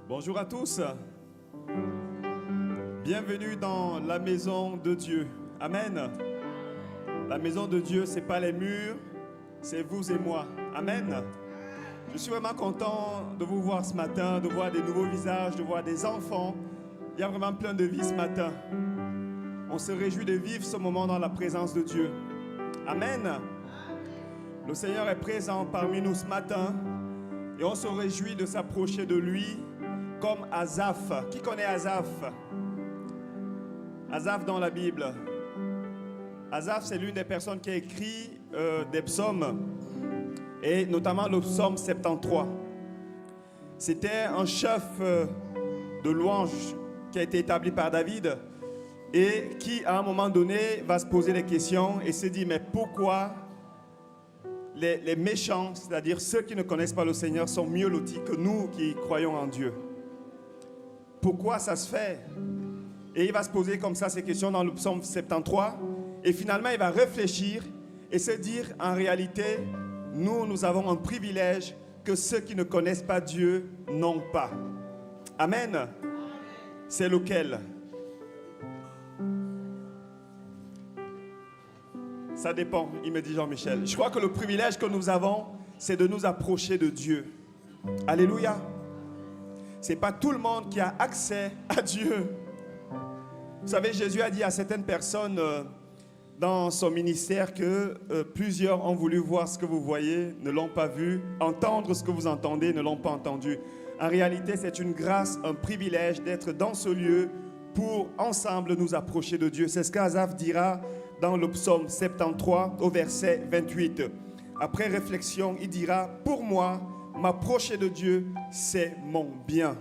Bonjour à tous. Bienvenue dans la maison de Dieu. Amen. La maison de Dieu, ce n'est pas les murs, c'est vous et moi. Amen. Je suis vraiment content de vous voir ce matin, de voir des nouveaux visages, de voir des enfants. Il y a vraiment plein de vie ce matin. On se réjouit de vivre ce moment dans la présence de Dieu. Amen. Le Seigneur est présent parmi nous ce matin et on se réjouit de s'approcher de lui comme Asaph. Qui connaît Asaph? Asaph dans la Bible. Asaph, c'est l'une des personnes qui a écrit des psaumes, et notamment le psaume 73. C'était un chef de louange qui a été établi par David et qui, à un moment donné, va se poser des questions et se dit, mais pourquoi les méchants, c'est-à-dire ceux qui ne connaissent pas le Seigneur, sont mieux lotis que nous qui croyons en Dieu? Pourquoi ça se fait? Et il va se poser comme ça ces questions dans le psaume 73. Et finalement, il va réfléchir et se dire, en réalité, nous avons un privilège que ceux qui ne connaissent pas Dieu n'ont pas. Amen. C'est lequel? Ça dépend, il me dit Jean-Michel. Je crois que le privilège que nous avons, c'est de nous approcher de Dieu. Alléluia. Ce n'est pas tout le monde qui a accès à Dieu. Vous savez, Jésus a dit à certaines personnes dans son ministère que plusieurs ont voulu voir ce que vous voyez, ne l'ont pas vu, entendre ce que vous entendez, ne l'ont pas entendu. En réalité, c'est une grâce, un privilège d'être dans ce lieu pour ensemble nous approcher de Dieu. C'est ce qu'Asaph dira dans le psaume 73 au verset 28. Après réflexion, il dira, pour moi, m'approcher de Dieu, c'est mon bien.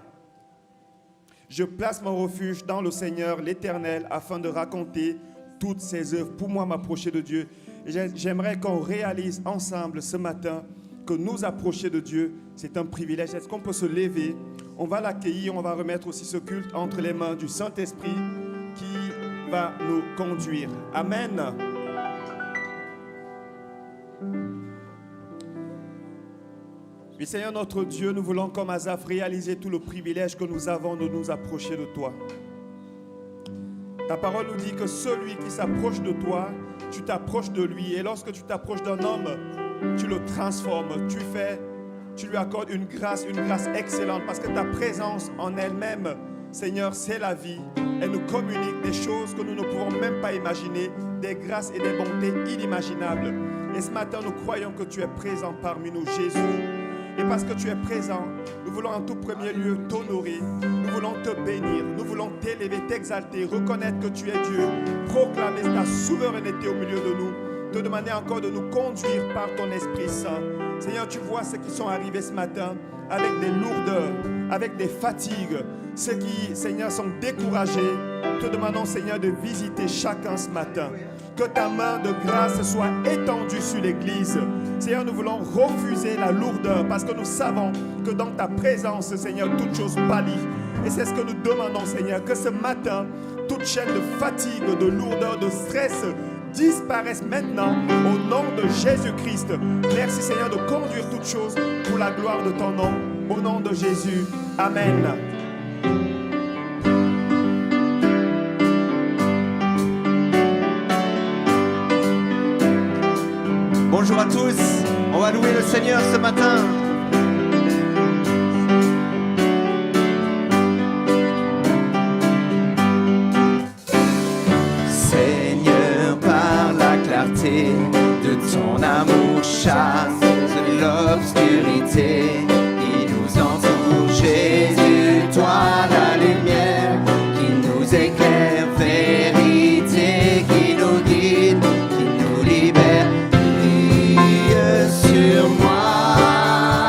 Je place mon refuge dans le Seigneur, l'Éternel, afin de raconter toutes ses œuvres. Pour moi, m'approcher de Dieu. J'aimerais qu'on réalise ensemble ce matin que nous approcher de Dieu, c'est un privilège. Est-ce qu'on peut se lever? On va l'accueillir, on va remettre aussi ce culte entre les mains du Saint-Esprit qui va nous conduire. Amen. Oui, Seigneur notre Dieu, nous voulons comme Asaph réaliser tout le privilège que nous avons de nous approcher de toi. Ta parole nous dit que celui qui s'approche de toi, tu t'approches de lui. Et lorsque tu t'approches d'un homme, tu le transformes. Tu lui accordes une grâce excellente. Parce que ta présence en elle-même, Seigneur, c'est la vie. Elle nous communique des choses que nous ne pouvons même pas imaginer, des grâces et des bontés inimaginables. Et ce matin, nous croyons que tu es présent parmi nous, Jésus. Et parce que tu es présent, nous voulons en tout premier lieu t'honorer. Nous voulons te bénir. Nous voulons t'élever, t'exalter, reconnaître que tu es Dieu. Proclamer ta souveraineté au milieu de nous. Te demander encore de nous conduire par ton Esprit Saint. Seigneur, tu vois ceux qui sont arrivés ce matin avec des lourdeurs, avec des fatigues. Ceux qui, Seigneur, sont découragés. Te demandons, Seigneur, de visiter chacun ce matin. Que ta main de grâce soit étendue sur l'Église. Seigneur, nous voulons refuser la lourdeur parce que nous savons que dans ta présence, Seigneur, toute chose pâlit. Et c'est ce que nous demandons, Seigneur, que ce matin, toute chaîne de fatigue, de lourdeur, de stress disparaisse maintenant au nom de Jésus-Christ. Merci, Seigneur, de conduire toutes choses pour la gloire de ton nom. Au nom de Jésus. Amen. Bonjour à tous, on va louer le Seigneur ce matin. Seigneur, par la clarté de ton amour, chasse l'obscurité qui nous entoure. Jésus, toi la lumière qui nous éclaire, vérité qui nous guide, qui nous libère. Sur moi.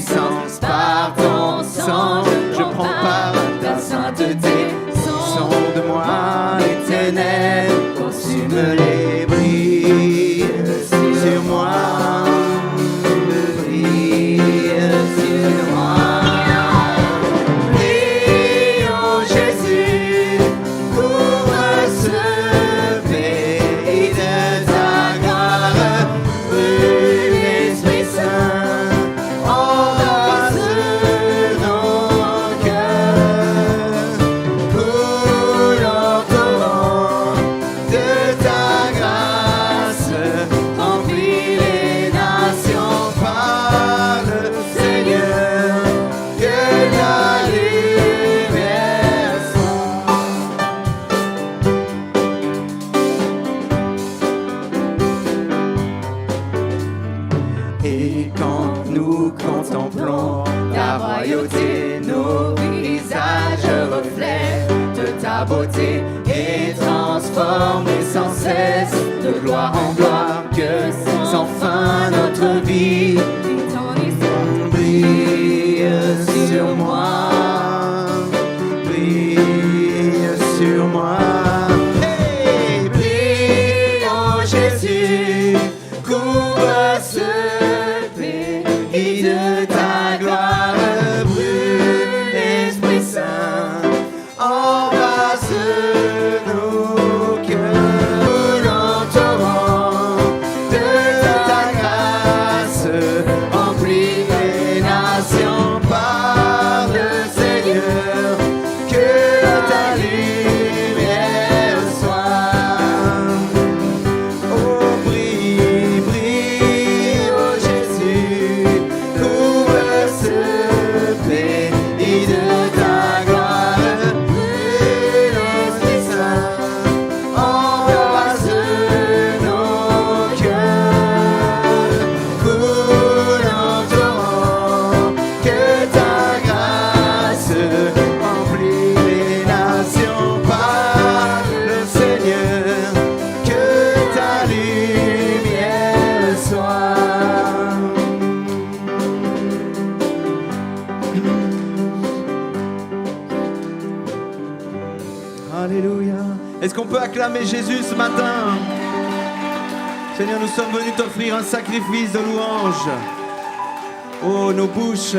puissance, par ton sang, je prends part à ta sainteté. Sonde-moi les ténèbres, consume-les, brille sur moi, brille sur moi. Brille, oh Jésus, couvre ce pays de ta gloire, brûle l'Esprit Saint, embrase nos cœurs, coule en torrent de ta grâce, remplis les nations par le Seigneur, que ta lumière soit. Et quand nous contemplons ta royauté, nos visages reflètent ta beauté et transforment sans cesse de gloire en gloire, que sans fin notre vie brille sur moi, brille sur moi. Hey, brille, oh Jésus, couvre ce pays de ta gloire, brûle l'Esprit Saint, embrasse nos cœurs, coule en torrent de ta grâce, remplis les nations par le Seigneur, que ta lumière soit. Oh, brille, brille, oh Jésus, couvre ce pays de ta gloire, brûle l'Esprit Saint, embrase nos cœurs, coule en torrent, que ta grâce remplit les nations par le Seigneur, que ta lumière soit. Alléluia. Est-ce qu'on peut acclamer Jésus ce matin? Seigneur, nous sommes venus t'offrir un sacrifice de louange. Oh, nos bouches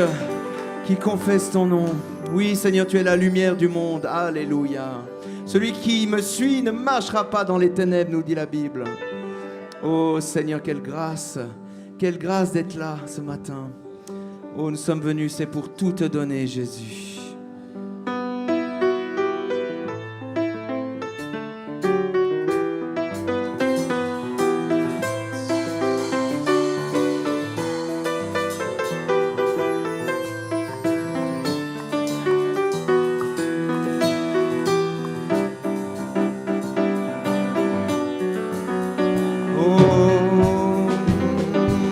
qui confessent ton nom. Oui, Seigneur, tu es la lumière du monde. Alléluia. Celui qui me suit ne marchera pas dans les ténèbres, nous dit la Bible. Oh, Seigneur, quelle grâce d'être là ce matin. Oh, nous sommes venus, c'est pour tout te donner, Jésus.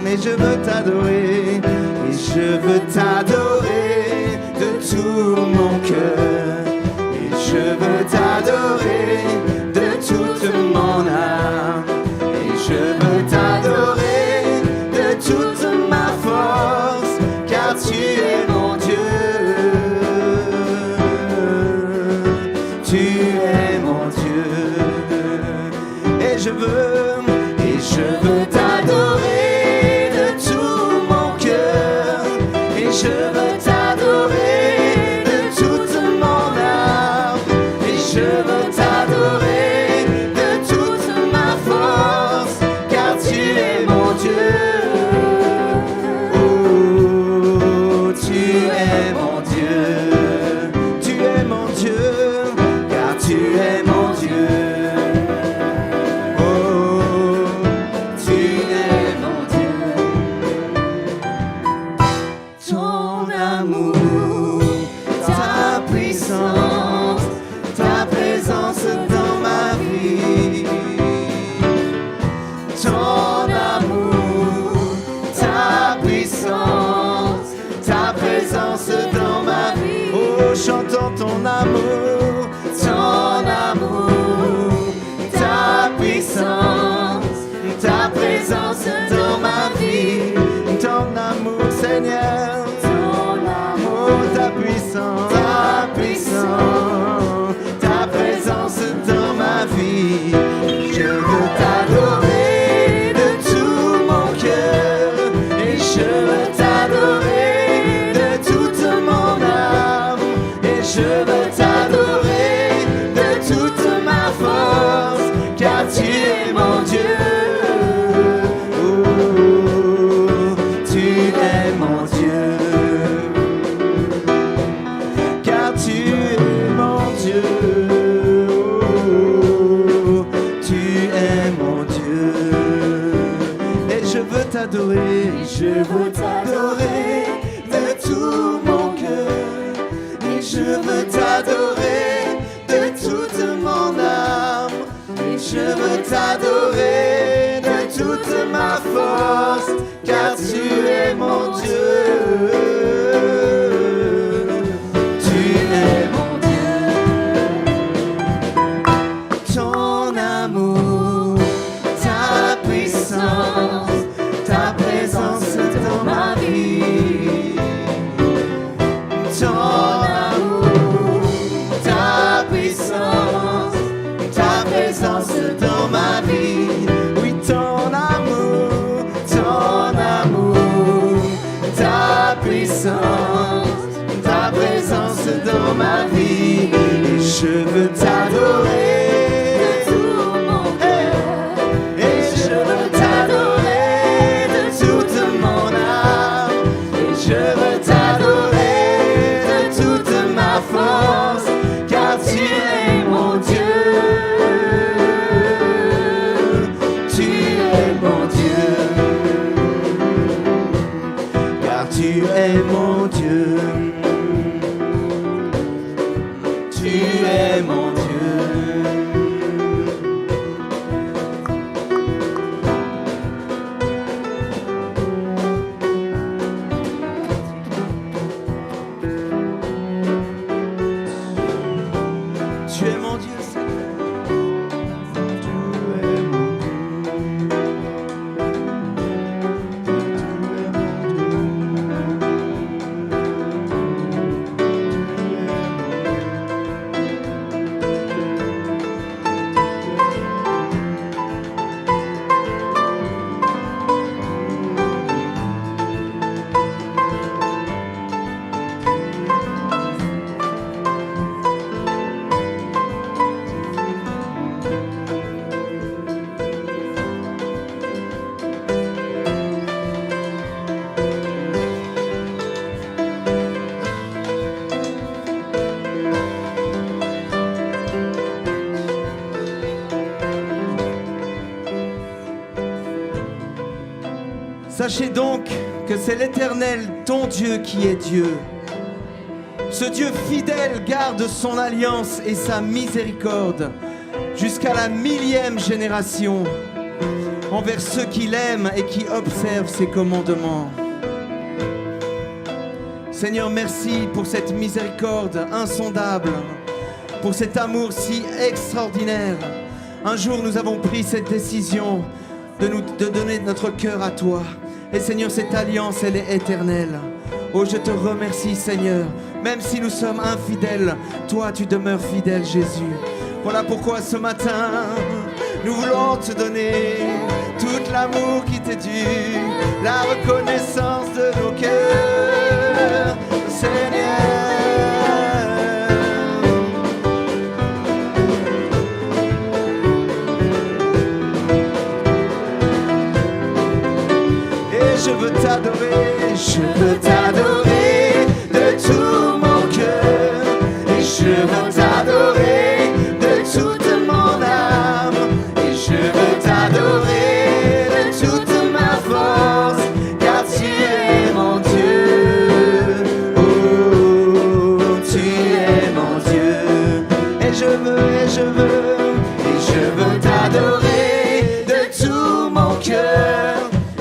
Et je veux t'adorer, et je veux t'adorer de tout mon cœur, et je veux t'adorer de toute mon âme, et je veux t'adorer de toute ma force, car tu es mon Dieu, tu es mon Dieu, et je veux t'adorer. Je veux t'adorer de toute mon âme, et je veux t'adorer de toute ma force, car tu es mon Dieu. Oh, tu es mon Dieu, tu es mon Dieu, car tu es mon Dieu. Oh, tu es mon Dieu. Ton amour, ta puissance, ta présence dans ma vie. Ton amour, ta puissance, ta présence dans ma vie. Oh, chantons ton amour, ta puissance, ta présence dans ma vie. Ton amour, Seigneur. t'adorer, je veux t'adorer de tout mon cœur. Et je veux t'adorer de toute mon âme. Et je veux t'adorer de toute ma force, car tu es mon Dieu. Tu es mon Dieu. Ton amour, ta puissance, ta présence dans ma vie. Ton amour, ta puissance, ta présence dans ma vie. Oui, ton amour, ta puissance, ta présence dans ma vie. Et je veux t'adorer de tout mon cœur. Et je veux t'adorer de toute mon âme. Et je veux t'adorer de toute ma force, car tu es mon Dieu. Tu es mon Dieu. Car tu es mon Dieu. Tu es mon Dieu. Tu es mon Dieu, Seigneur. Tu es mon Dieu. Tu es mon Sachez donc que c'est l'Éternel, ton Dieu, qui est Dieu. Ce Dieu fidèle garde son alliance et sa miséricorde jusqu'à la 1000e génération envers ceux qui l'aiment et qui observent ses commandements. Seigneur, merci pour cette miséricorde insondable, pour cet amour si extraordinaire. Un jour, nous avons pris cette décision de donner notre cœur à toi. Et Seigneur, cette alliance, elle est éternelle. Oh, je te remercie, Seigneur. Même si nous sommes infidèles, toi, tu demeures fidèle, Jésus. Voilà pourquoi ce matin, nous voulons te donner tout l'amour qui t'est dû, la reconnaissance de nos cœurs, Seigneur. Je veux t'adorer, je veux t'adorer de tout mon cœur. Et je veux t'adorer de toute mon âme. Et je veux t'adorer de toute ma force, car tu es mon Dieu. Oh, tu es mon Dieu. Et je veux t'adorer de tout mon cœur.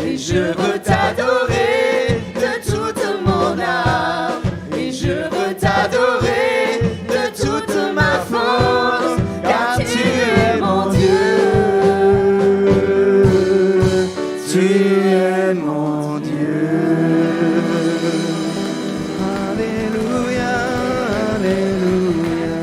Et je veux t'adorer de toute mon âme. Et je veux t'adorer de toute ma force, car tu es mon Dieu. Tu es mon Dieu. Alléluia, alléluia.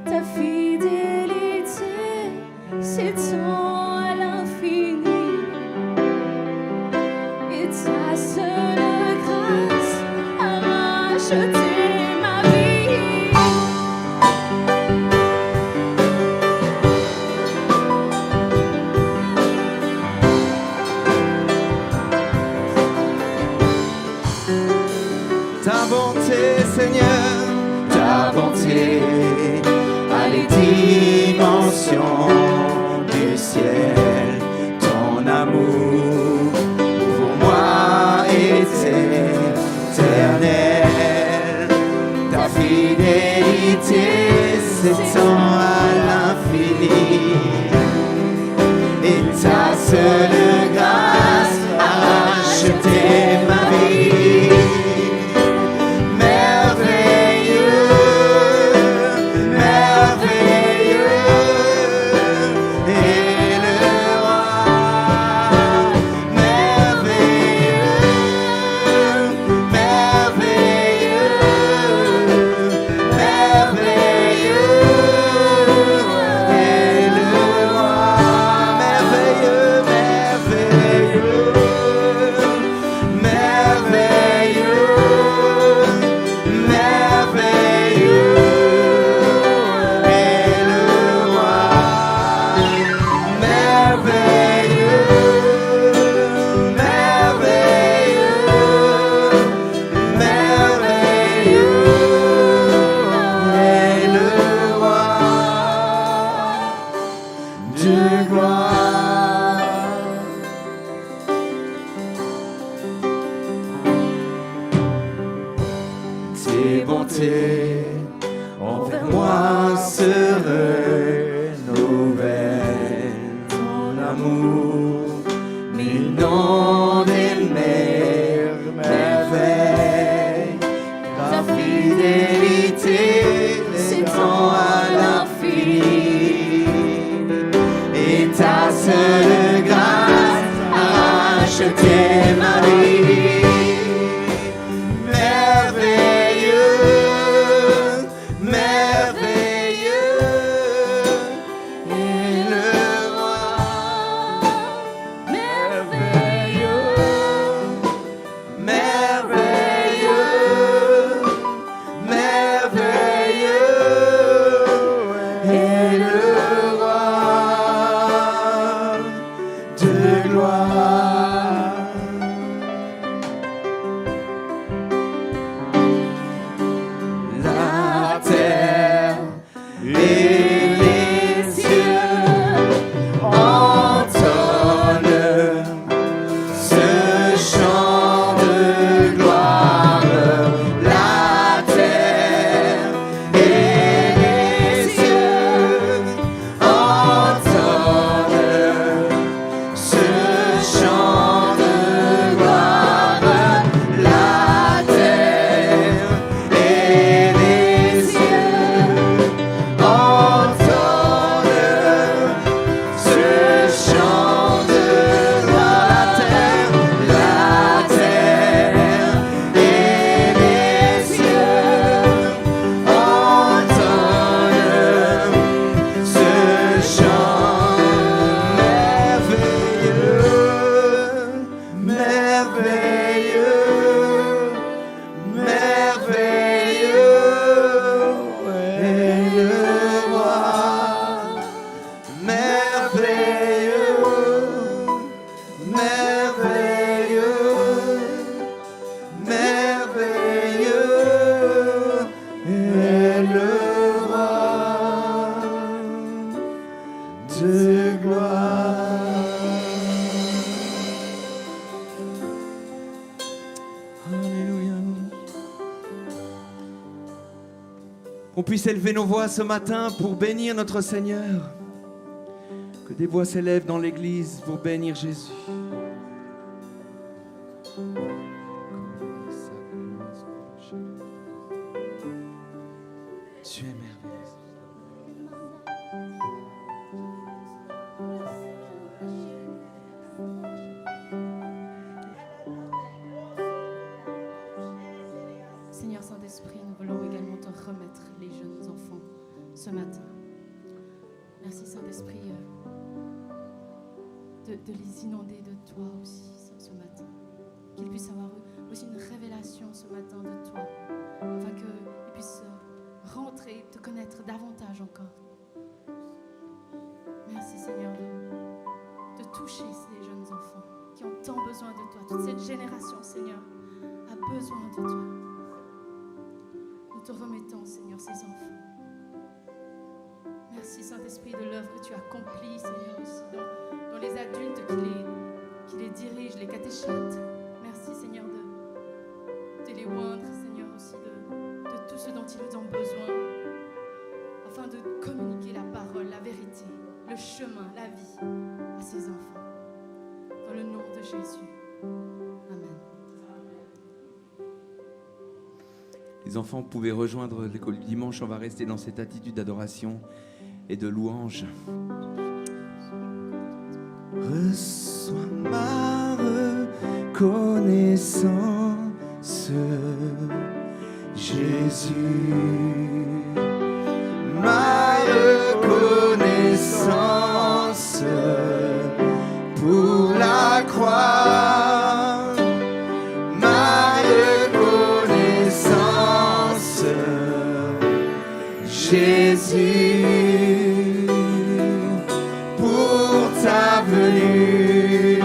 Ta fidélité s'étend à seule grâce a racheté ma vie. Merveilleux, merveilleux est le roi. Merveilleux, merveilleux, merveilleux est le roi. Merveilleux, merveilleux, merveilleux, merveilleux est le roi. Merveilleux, merveilleux, merveilleux est le roi de gloire. Tes bontés envers moi se renouvellent, ton amour, mille noms des merveilles, ta fidélité s'étend à l'infini, et ta seule grâce a racheté ma vie. Merveilleux, merveilleux est le roi. Merveilleux, merveilleux, merveilleux est le roi de gloire. La terre et les cieux entonnent ce chant de gloire. La terre et les cieux entonnent ce chant de gloire. La terre et les cieux entonnent ce chant de gloire. La terre et les cieux entonnent ce chant merveilleux, merveilleux, merveilleux est le roi. Merveilleux, merveilleux, merveilleux est le roi de gloire. Alléluia. Qu'on puisse élever nos voix ce matin pour bénir notre Seigneur. Que des voix s'élèvent dans l'église pour bénir Jésus. Tu es merveilleux. Seigneur Saint-Esprit, nous voulons également te remettre les jeunes enfants ce matin. Merci Saint-Esprit de les inonder de toi aussi ce matin. Qu'ils puissent avoir aussi une révélation ce matin de toi, afin qu'ils puissent rentrer, te connaître davantage encore. Merci Seigneur de toucher ces jeunes enfants qui ont tant besoin de toi. Toute cette génération, Seigneur, a besoin de toi. Nous te remettons, Seigneur, ces enfants. Merci, Saint-Esprit, de l'œuvre que tu accomplis, Seigneur, aussi dans les adultes qui les dirigent, les catéchètes. Merci, Seigneur, de les oindre, Seigneur, aussi de tout ce dont ils ont besoin, afin de communiquer la parole, la vérité, le chemin, la vie à ces enfants. Jésus. Amen. Les enfants, vous pouvez rejoindre l'école du dimanche. On va rester dans cette attitude d'adoration et de louange. Reçois ma reconnaissance, Jésus. Ma reconnaissance pour la croix. Ma reconnaissance, Jésus, pour ta venue,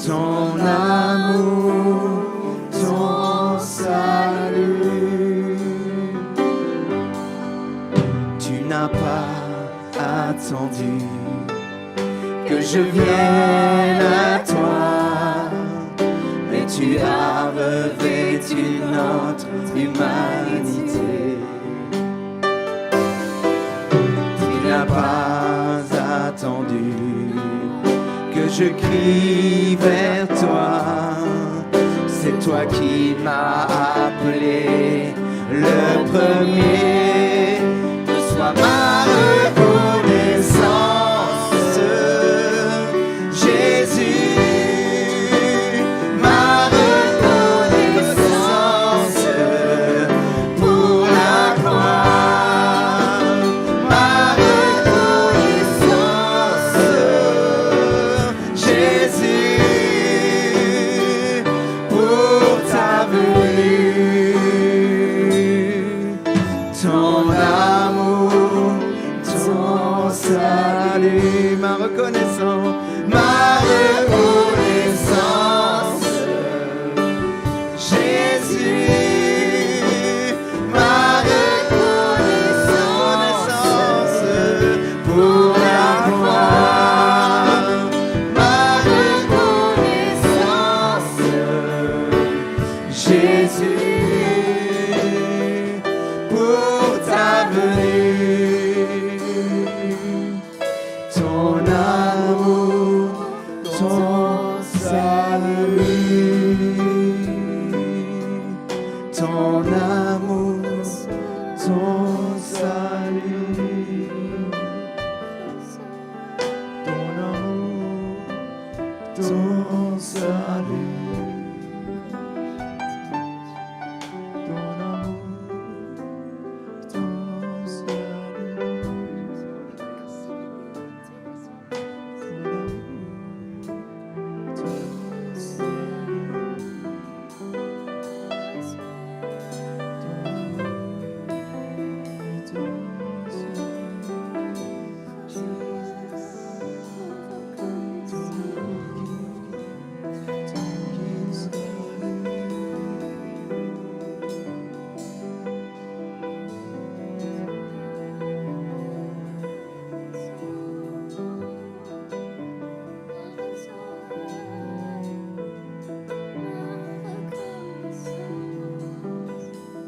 ton amour, ton salut. Tu n'as pas attendu que je vienne à toi, mais tu as revêtu notre humanité. Tu n'as pas attendu que je crie vers toi, c'est toi qui m'as appelé le premier. Reçois ma reconnaissance, Jésus, ma reconnaissance pour la croix, ma reconnaissance, Jésus, pour ta venue, ton amour, ton salut, ma reconnaissance, ma reconnaissance, Jésus, ma reconnaissance pour la croix, ma reconnaissance, Jésus, pour ta venue, ton amour, ton salut, ton amour, ton salut, ton amour, ton salut, ton amour, ton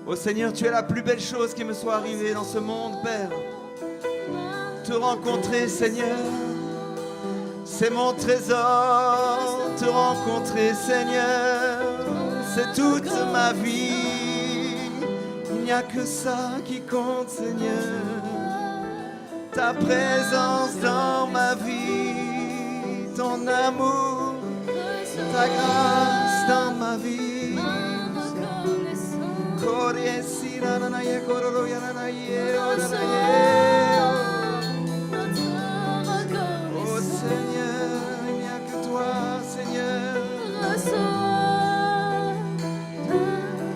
Oh Seigneur, tu es la plus belle chose qui me soit arrivée dans ce monde, Père. Te rencontrer, Seigneur, c'est mon trésor. Te rencontrer, Seigneur, c'est toute ma vie. Il n'y a que ça qui compte, Seigneur. Ta présence dans ma vie, ton amour, ta grâce dans ma vie. Oh Seigneur, il n'y a que toi, Seigneur.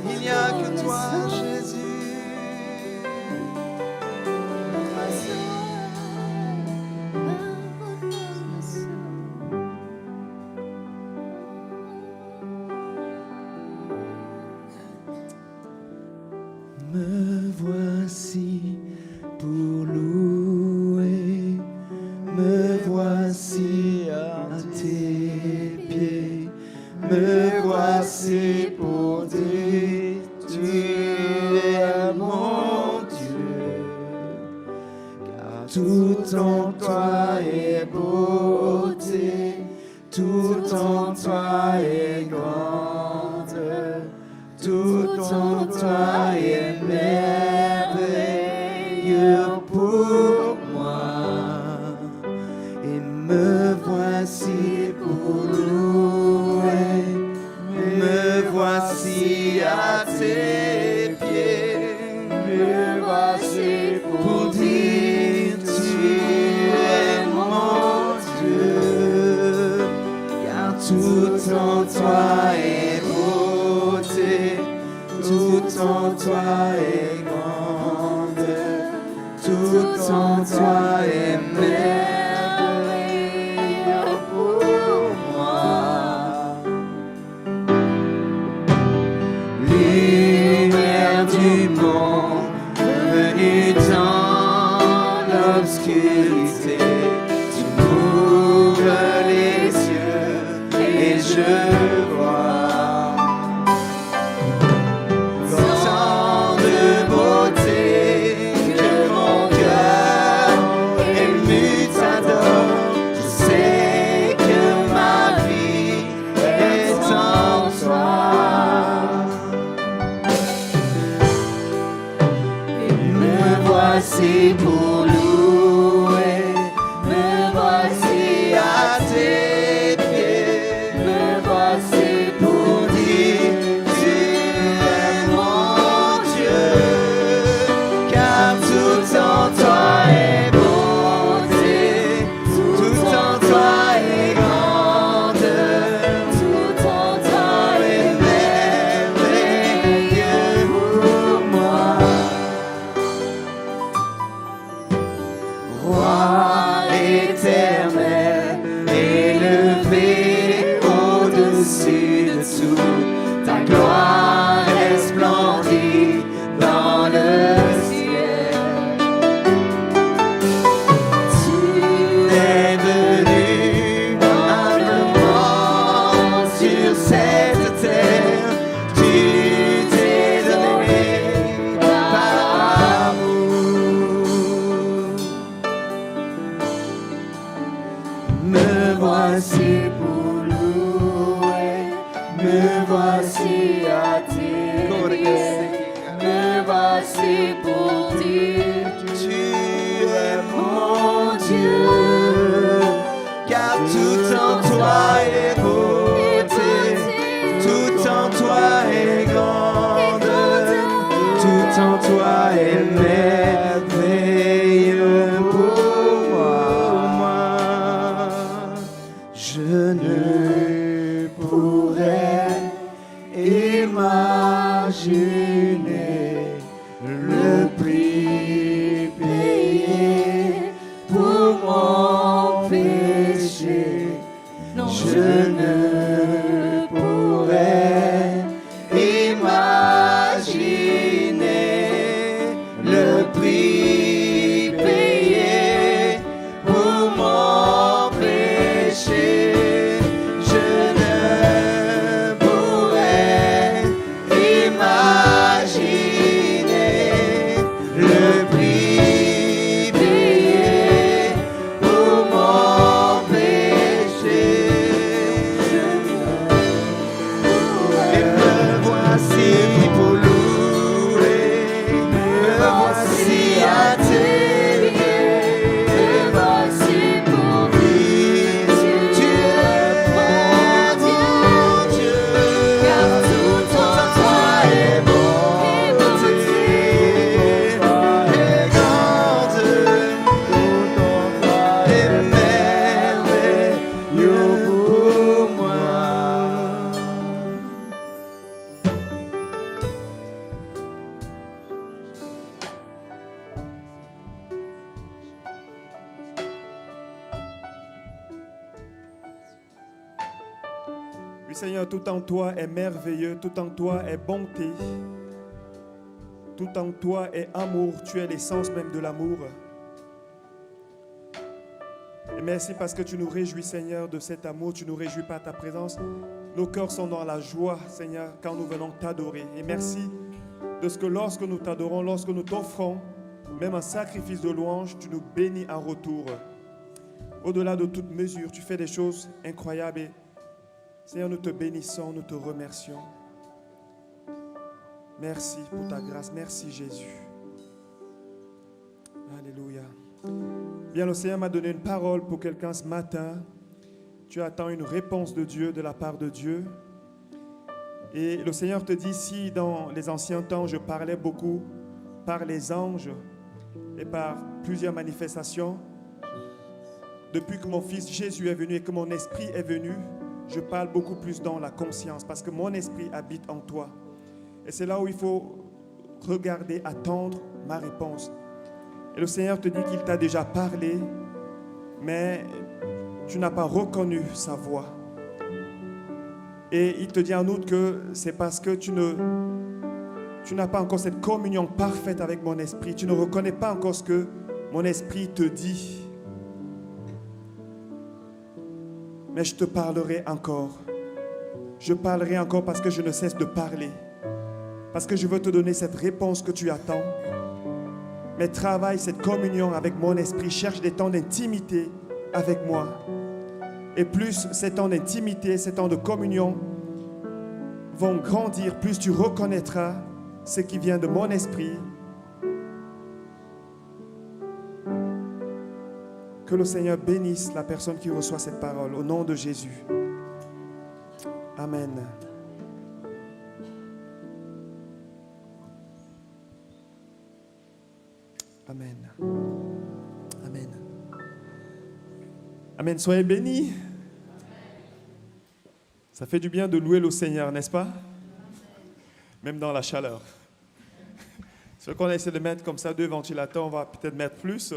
Il n'y a que toi, Jésus. Me voici pour louer, me voici à tes pieds, me voici pour dire tu es mon Dieu, car tout en toi est beauté, Tout en toi est grande, tout en toi est merveilleux pour moi. Et me voici pour louer, me voici à tes pieds, me voici pour dire tu es mon Dieu, car tout en toi est beauté, tout en toi est grande, tout en toi est merveilleux pour moi. Lumière du monde, venue dans l'obscurité, tu m'ouvres les yeux et je vois tant de beauté que mon cœur ému t'adore. Je sais que ma vie est en toi. Me voici pour louer, me voici à tes pieds, me voici pour dire tu es mon Dieu, car tout en toi est beauté, tout en toi est grande, tout en toi est merveilleux pour moi. Roi éternel, élevé au-dessus de tout, ta gloire resplendit dans le ciel. Tu es venu humblement sur cette terre, tu t'es donné par amour. Me voici pour louer, me voici à tes pieds, me voici pour dire tu es mon Dieu, car tout en toi est beauté, tout en toi est grande, tout en toi est merveilleux pour moi. Je ne pourrais imaginer le prix payé pour mon péché. Je ne pourrais imaginer le prix payé pour mon péché. Je ne pourrais imaginer le prix payé pour mon péché. Et me voici pour louer, me voici à tes pieds, me voici pour dire tu es mon Dieu, car tout en toi est beauté, est grande, tout en toi est merveilleux pour moi. Oui, Seigneur, tout en toi est merveilleux, tout en toi est bonté, tout en toi est amour. Tu es l'essence même de l'amour. Et merci parce que tu nous réjouis, Seigneur, de cet amour. Tu nous réjouis par ta présence. Nos cœurs sont dans la joie, Seigneur, quand nous venons t'adorer. Et merci de ce que lorsque nous t'adorons, lorsque nous t'offrons même un sacrifice de louange, tu nous bénis en retour. au-delà de toute mesure. Tu fais des choses incroyables. Et, Seigneur, nous te bénissons, nous te remercions. Merci pour ta grâce. Merci Jésus. Alléluia. Bien, le Seigneur m'a donné une parole pour quelqu'un ce matin. Tu attends une réponse de Dieu, de la part de Dieu. Et le Seigneur te dit, si dans les anciens temps, je parlais beaucoup par les anges et par plusieurs manifestations, depuis que mon fils Jésus est venu et que mon esprit est venu, je parle beaucoup plus dans la conscience parce que mon esprit habite en toi. Et c'est là où il faut regarder, attendre ma réponse. Et le Seigneur te dit qu'il t'a déjà parlé, mais tu n'as pas reconnu sa voix. Et il te dit en outre que c'est parce que tu n'as pas encore cette communion parfaite avec mon esprit. Tu ne reconnais pas encore ce que mon esprit te dit. Mais je te parlerai encore. Je parlerai encore parce que je ne cesse de parler. Parce que je veux te donner cette réponse que tu attends. Mais travaille cette communion avec mon esprit. Cherche des temps d'intimité avec moi. Et plus ces temps d'intimité, ces temps de communion vont grandir, plus tu reconnaîtras ce qui vient de mon esprit. Que le Seigneur bénisse la personne qui reçoit cette parole au nom de Jésus. Amen. Amen. Amen. Amen. Soyez bénis. Ça fait du bien de louer le Seigneur, n'est-ce pas? Même dans la chaleur. Ce qu'on essaie de mettre comme ça 2 ventilateurs, on va peut-être mettre plus.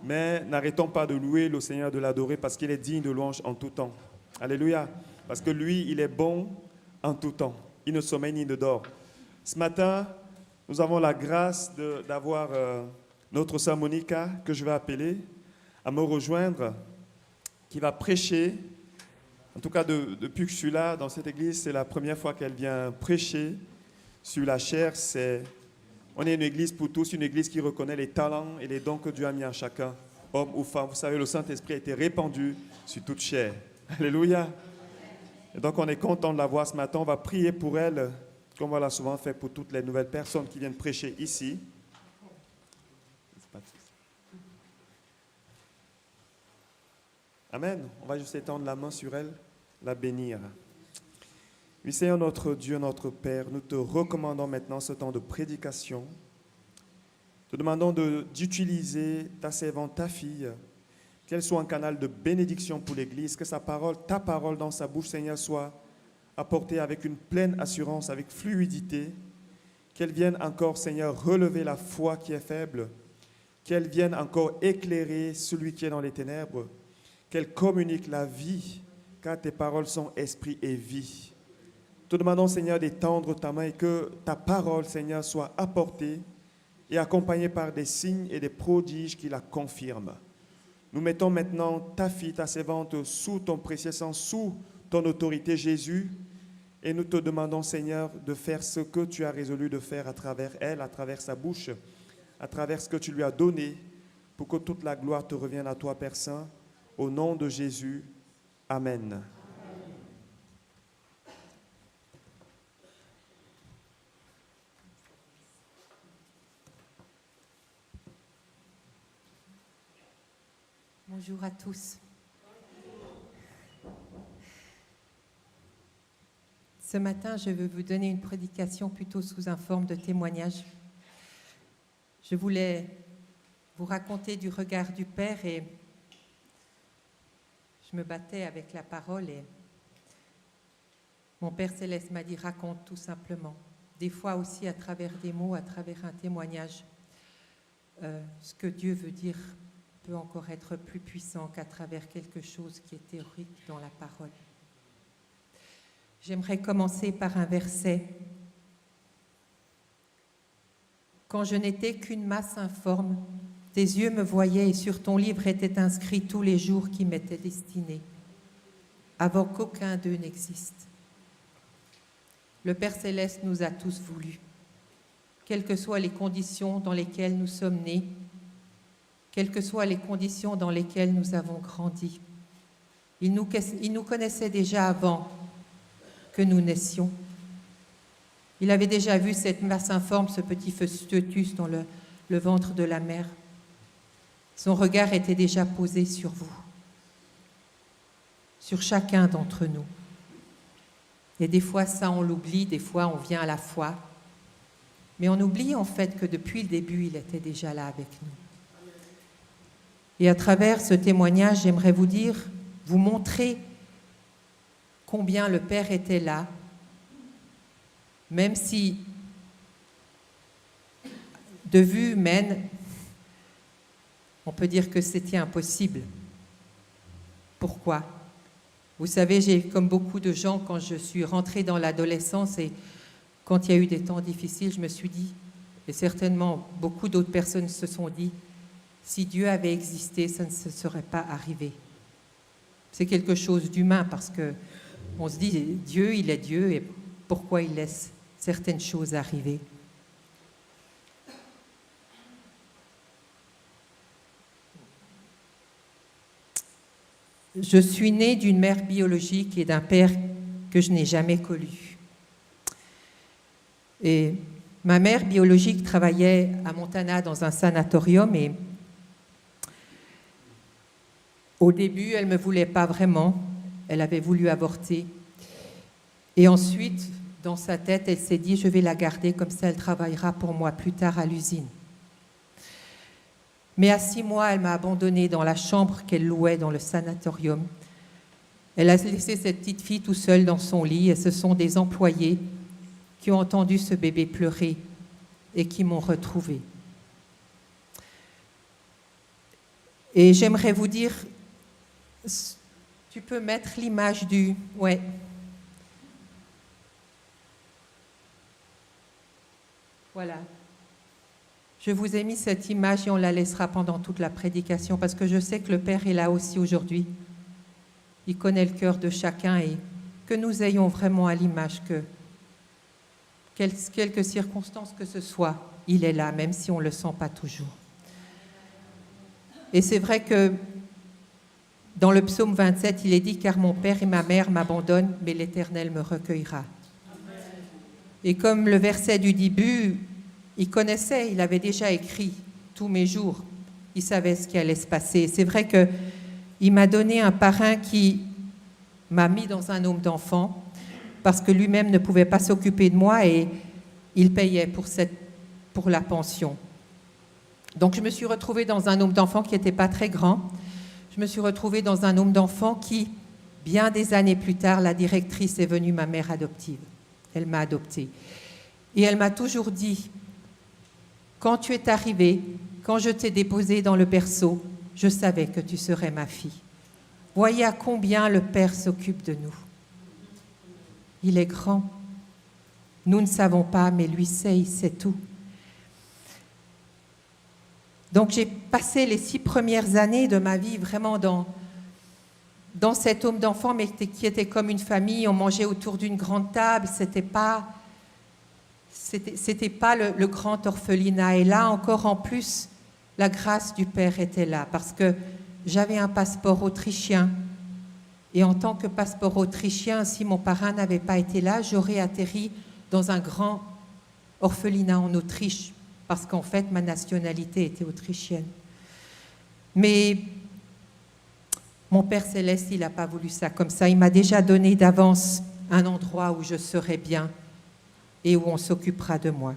Mais n'arrêtons pas de louer le Seigneur, de l'adorer, parce qu'il est digne de louange en tout temps. Alléluia. Parce que lui, il est bon en tout temps. Il ne sommeille ni ne dort. Ce matin, nous avons la grâce d'avoir notre sœur Monica, que je vais appeler, à me rejoindre, qui va prêcher. En tout cas, depuis que je suis là, dans cette église, c'est la première fois qu'elle vient prêcher sur la chair. On est une église pour tous, une église qui reconnaît les talents et les dons que Dieu a mis en chacun, homme ou femme. Vous savez, le Saint-Esprit a été répandu sur toute chair. Alléluia. Et donc, on est content de la voir ce matin. On va prier pour elle, comme on l'a souvent fait pour toutes les nouvelles personnes qui viennent prêcher ici. Amen. On va juste étendre la main sur elle, la bénir. Oui, Seigneur notre Dieu, notre Père, nous te recommandons maintenant ce temps de prédication. Te demandons d'utiliser ta servante, ta fille, qu'elle soit un canal de bénédiction pour l'Église, que sa parole, ta parole dans sa bouche, Seigneur, soit apportée avec une pleine assurance, avec fluidité, qu'elle vienne encore, Seigneur, relever la foi qui est faible, qu'elle vienne encore éclairer celui qui est dans les ténèbres, qu'elle communique la vie, car tes paroles sont esprit et vie. Te demandons, Seigneur, d'étendre ta main et que ta parole, Seigneur, soit apportée et accompagnée par des signes et des prodiges qui la confirment. Nous mettons maintenant ta fille, ta servante, sous ton précieux sang, sous ton autorité, Jésus, et nous te demandons, Seigneur, de faire ce que tu as résolu de faire à travers elle, à travers sa bouche, à travers ce que tu lui as donné, pour que toute la gloire te revienne à toi, Père Saint. Au nom de Jésus, Amen. Bonjour à tous. Ce matin, je veux vous donner une prédication plutôt sous une forme de témoignage. Je voulais vous raconter du regard du Père et je me battais avec la parole et mon Père Céleste m'a dit « raconte tout simplement ». Des fois aussi à travers des mots, à travers un témoignage, ce que Dieu veut dire peut encore être plus puissant qu'à travers quelque chose qui est théorique dans la parole. J'aimerais commencer par un verset. « Quand je n'étais qu'une masse informe, tes yeux me voyaient et sur ton livre étaient inscrits tous les jours qui m'étaient destinés, avant qu'aucun d'eux n'existe. Le Père Céleste nous a tous voulus, quelles que soient les conditions dans lesquelles nous sommes nés, quelles que soient les conditions dans lesquelles nous avons grandi. Il nous connaissait déjà avant que nous naissions. Il avait déjà vu cette masse informe, ce petit foetus dans le ventre de la mère. Son regard était déjà posé sur vous, sur chacun d'entre nous. Et des fois, ça, on l'oublie, des fois, on vient à la foi. Mais on oublie en fait que depuis le début, il était déjà là avec nous. Et à travers ce témoignage, j'aimerais vous montrer combien le Père était là, même si, de vue humaine, on peut dire que c'était impossible. Pourquoi ? Vous savez, j'ai, comme beaucoup de gens, quand je suis rentrée dans l'adolescence et quand il y a eu des temps difficiles, je me suis dit, et certainement beaucoup d'autres personnes se sont dit, si Dieu avait existé, ça ne se serait pas arrivé. C'est quelque chose d'humain parce qu'on se dit, Dieu, il est Dieu, et pourquoi il laisse certaines choses arriver ? Je suis née d'une mère biologique et d'un père que je n'ai jamais connu. Et ma mère biologique travaillait à Montana dans un sanatorium et au début, elle ne me voulait pas vraiment. Elle avait voulu avorter. Et ensuite, dans sa tête, elle s'est dit, je vais la garder, comme ça elle travaillera pour moi plus tard à l'usine. Mais à 6 mois, elle m'a abandonnée dans la chambre qu'elle louait dans le sanatorium. Elle a laissé cette petite fille tout seule dans son lit et ce sont des employés qui ont entendu ce bébé pleurer et qui m'ont retrouvée. Et j'aimerais vous dire, tu peux mettre l'image du... Ouais. Voilà. Je vous ai mis cette image et on la laissera pendant toute la prédication parce que je sais que le Père est là aussi aujourd'hui. Il connaît le cœur de chacun et que nous ayons vraiment à l'image que, quelque circonstance que ce soit, il est là, même si on ne le sent pas toujours. Et c'est vrai que dans le psaume 27, il est dit « Car mon père et ma mère m'abandonnent, mais l'Éternel me recueillera. » Et comme le verset du début, il connaissait, il avait déjà écrit tous mes jours. Il savait ce qui allait se passer. C'est vrai qu'il m'a donné un parrain qui m'a mis dans un home d'enfant parce que lui-même ne pouvait pas s'occuper de moi et il payait pour la pension. Donc je me suis retrouvée dans un home d'enfant qui n'était pas très grand. Je me suis retrouvée dans un home d'enfant qui, bien des années plus tard, la directrice est venue, ma mère adoptive. Elle m'a adoptée. Et elle m'a toujours dit, quand tu es arrivée, quand je t'ai déposée dans le berceau, je savais que tu serais ma fille. Voyez à combien le Père s'occupe de nous. Il est grand. Nous ne savons pas, mais lui sait, il sait tout. Donc j'ai passé les 6 premières années de ma vie vraiment dans cet home d'enfant, mais qui était comme une famille. On mangeait autour d'une grande table. C'était pas le grand orphelinat. Et là, encore en plus, la grâce du Père était là parce que j'avais un passeport autrichien. Et en tant que passeport autrichien, si mon parrain n'avait pas été là, j'aurais atterri dans un grand orphelinat en Autriche parce qu'en fait, ma nationalité était autrichienne. Mais mon Père Céleste, il n'a pas voulu ça comme ça. Il m'a déjà donné d'avance un endroit où je serai bien et où on s'occupera de moi.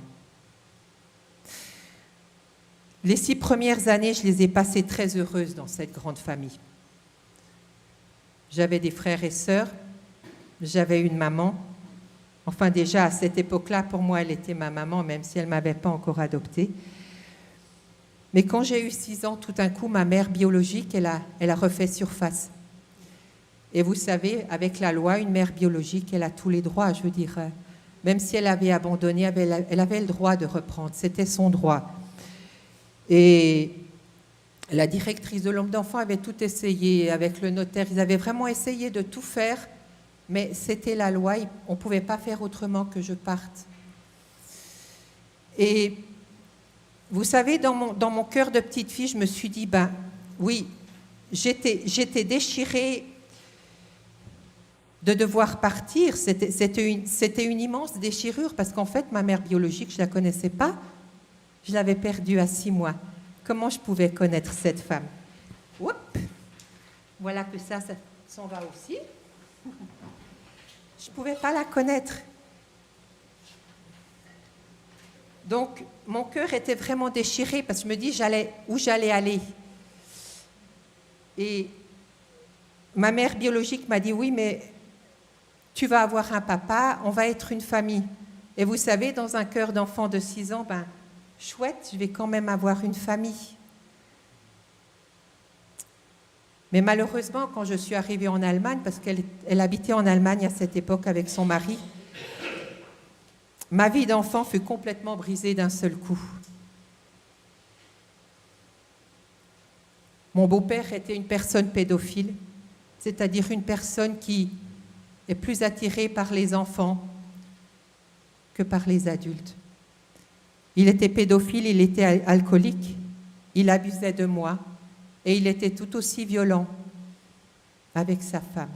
Les 6 premières années, je les ai passées très heureuses dans cette grande famille. J'avais des frères et sœurs, j'avais une maman. Enfin, déjà, à cette époque-là, pour moi, elle était ma maman, même si elle ne m'avait pas encore adoptée. Mais quand j'ai eu 6 ans, tout d'un coup, ma mère biologique, elle a refait surface. Et vous savez, avec la loi, une mère biologique, elle a tous les droits, je veux dire. Même si elle avait abandonné, elle avait le droit de reprendre. C'était son droit. Et la directrice de l'home d'enfant avait tout essayé avec le notaire. Ils avaient vraiment essayé de tout faire, mais c'était la loi. On ne pouvait pas faire autrement que je parte. Et vous savez, dans mon cœur de petite fille, je me suis dit, ben oui, j'étais déchirée de devoir partir. C'était une immense déchirure parce qu'en fait, ma mère biologique, je ne la connaissais pas. Je l'avais perdue à 6 mois. Comment je pouvais connaître cette femme? Oups. Voilà que ça s'en va aussi. Je ne pouvais pas la connaître. Donc, mon cœur était vraiment déchiré parce que je me dis où j'allais aller. Et ma mère biologique m'a dit, oui, mais tu vas avoir un papa, on va être une famille. Et vous savez, dans un cœur d'enfant de 6 ans, ben, chouette, je vais quand même avoir une famille. Mais malheureusement, quand je suis arrivée en Allemagne, parce qu'elle habitait en Allemagne à cette époque avec son mari, ma vie d'enfant fut complètement brisée d'un seul coup. Mon beau-père était une personne pédophile, c'est-à-dire une personne qui est plus attirée par les enfants que par les adultes. Il était pédophile, il était alcoolique, il abusait de moi et il était tout aussi violent avec sa femme.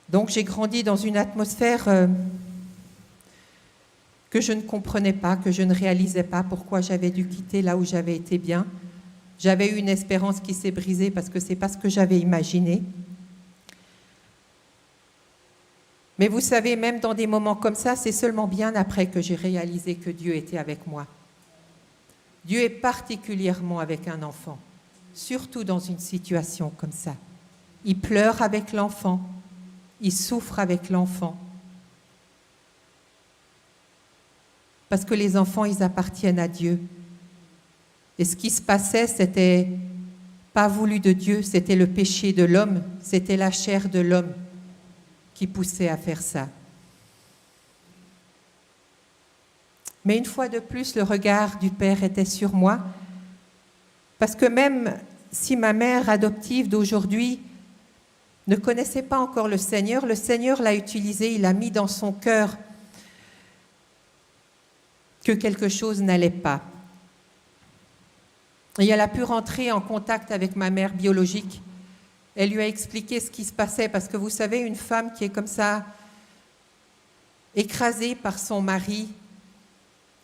Donc j'ai grandi dans une atmosphère que je ne comprenais pas, que je ne réalisais pas pourquoi j'avais dû quitter là où j'avais été bien. J'avais eu une espérance qui s'est brisée parce que ce n'est pas ce que j'avais imaginé. Mais vous savez, même dans des moments comme ça, c'est seulement bien après que j'ai réalisé que Dieu était avec moi. Dieu est particulièrement avec un enfant, surtout dans une situation comme ça. Il pleure avec l'enfant, il souffre avec l'enfant. Parce que les enfants, ils appartiennent à Dieu. Et ce qui se passait, c'était pas voulu de Dieu, c'était le péché de l'homme, c'était la chair de l'homme qui poussait à faire ça. Mais une fois de plus, le regard du Père était sur moi, parce que même si ma mère adoptive d'aujourd'hui ne connaissait pas encore le Seigneur l'a utilisé, il a mis dans son cœur que quelque chose n'allait pas. Et elle a pu rentrer en contact avec ma mère biologique. Elle lui a expliqué ce qui se passait, parce que vous savez, une femme qui est comme ça, écrasée par son mari,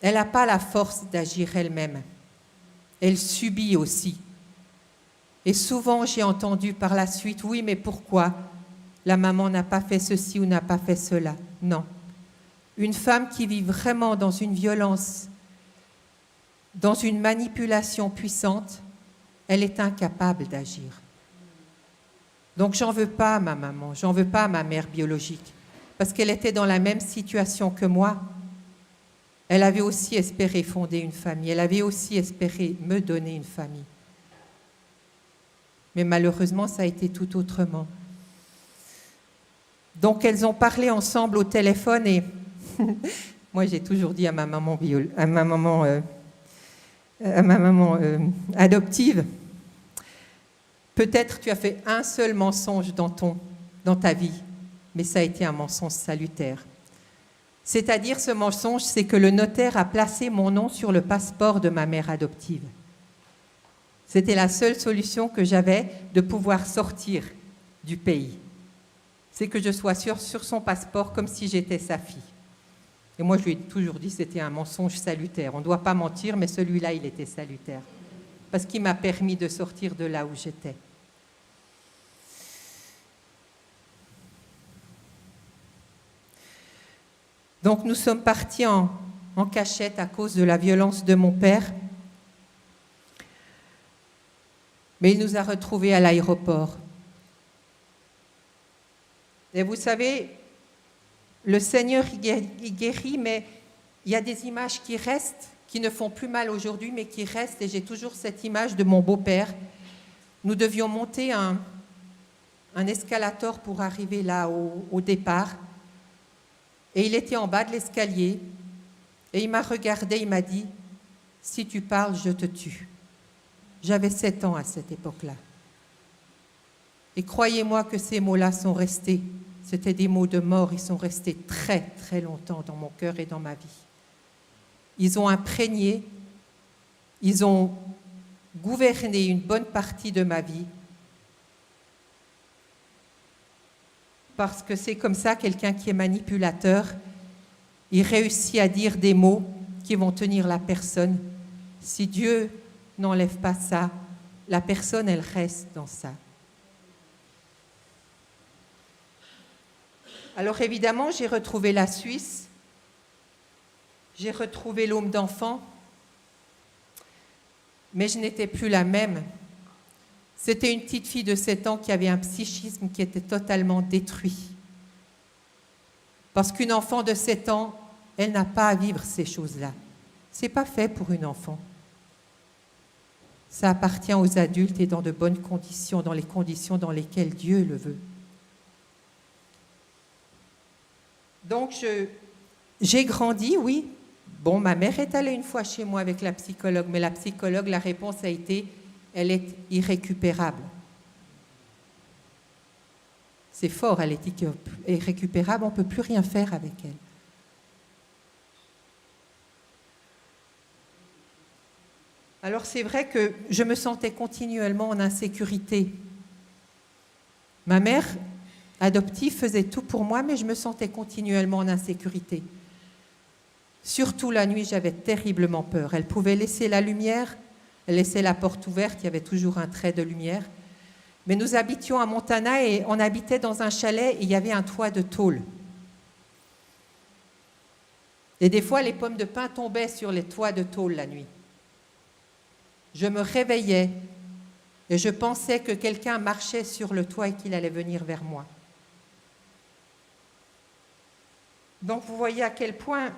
elle n'a pas la force d'agir elle-même. Elle subit aussi. Et souvent, j'ai entendu par la suite, oui, mais pourquoi la maman n'a pas fait ceci ou n'a pas fait cela? Non. Une femme qui vit vraiment dans une violence, dans une manipulation puissante, elle est incapable d'agir. Donc, j'en veux pas à ma maman, j'en veux pas à ma mère biologique, parce qu'elle était dans la même situation que moi. Elle avait aussi espéré fonder une famille, elle avait aussi espéré me donner une famille. Mais malheureusement, ça a été tout autrement. Donc, elles ont parlé ensemble au téléphone et moi, j'ai toujours dit à ma maman, adoptive, peut-être tu as fait un seul mensonge dans ta vie, mais ça a été un mensonge salutaire. C'est-à-dire, ce mensonge, c'est que le notaire a placé mon nom sur le passeport de ma mère adoptive. C'était la seule solution que j'avais de pouvoir sortir du pays. C'est que je sois sur son passeport comme si j'étais sa fille. Et moi, je lui ai toujours dit que c'était un mensonge salutaire. On ne doit pas mentir, mais celui-là, il était salutaire. Parce qu'il m'a permis de sortir de là où j'étais. Donc nous sommes partis en cachette à cause de la violence de mon père. Mais il nous a retrouvés à l'aéroport. Et vous savez, le Seigneur, il guérit, mais il y a des images qui restent, qui ne font plus mal aujourd'hui, mais qui restent. Et j'ai toujours cette image de mon beau-père. Nous devions monter un escalator pour arriver là au départ. Et il était en bas de l'escalier. Et il m'a regardé, il m'a dit, « Si tu parles, je te tue. » J'avais 7 ans à cette époque-là. Et croyez-moi que ces mots-là sont restés. C'était des mots de mort, ils sont restés très, très longtemps dans mon cœur et dans ma vie. ils ont imprégné, ils ont gouverné une bonne partie de ma vie. Parce que c'est comme ça, quelqu'un qui est manipulateur, il réussit à dire des mots qui vont tenir la personne. Si Dieu n'enlève pas ça, la personne, elle reste dans ça. Alors évidemment, j'ai retrouvé la Suisse, j'ai retrouvé l'homme d'enfant, mais je n'étais plus la même. C'était une petite fille de 7 ans qui avait un psychisme qui était totalement détruit. Parce qu'une enfant de 7 ans, elle n'a pas à vivre ces choses-là. Ce n'est pas fait pour une enfant. Ça appartient aux adultes et dans de bonnes conditions, dans les conditions dans lesquelles Dieu le veut. Donc, j'ai grandi, oui. Bon, ma mère est allée une fois chez moi avec la psychologue, mais la psychologue, la réponse a été, elle est irrécupérable. C'est fort, elle est irrécupérable, on ne peut plus rien faire avec elle. Alors c'est vrai que je me sentais continuellement en insécurité. Ma mère adoptive faisait tout pour moi, mais je me sentais continuellement en insécurité. Surtout la nuit, j'avais terriblement peur. Elle pouvait laisser la lumière, elle laissait la porte ouverte, il y avait toujours un trait de lumière. Mais nous habitions à Montana et on habitait dans un chalet et il y avait un toit de tôle. Et des fois, les pommes de pin tombaient sur les toits de tôle la nuit. Je me réveillais et je pensais que quelqu'un marchait sur le toit et qu'il allait venir vers moi. Donc vous voyez à quel point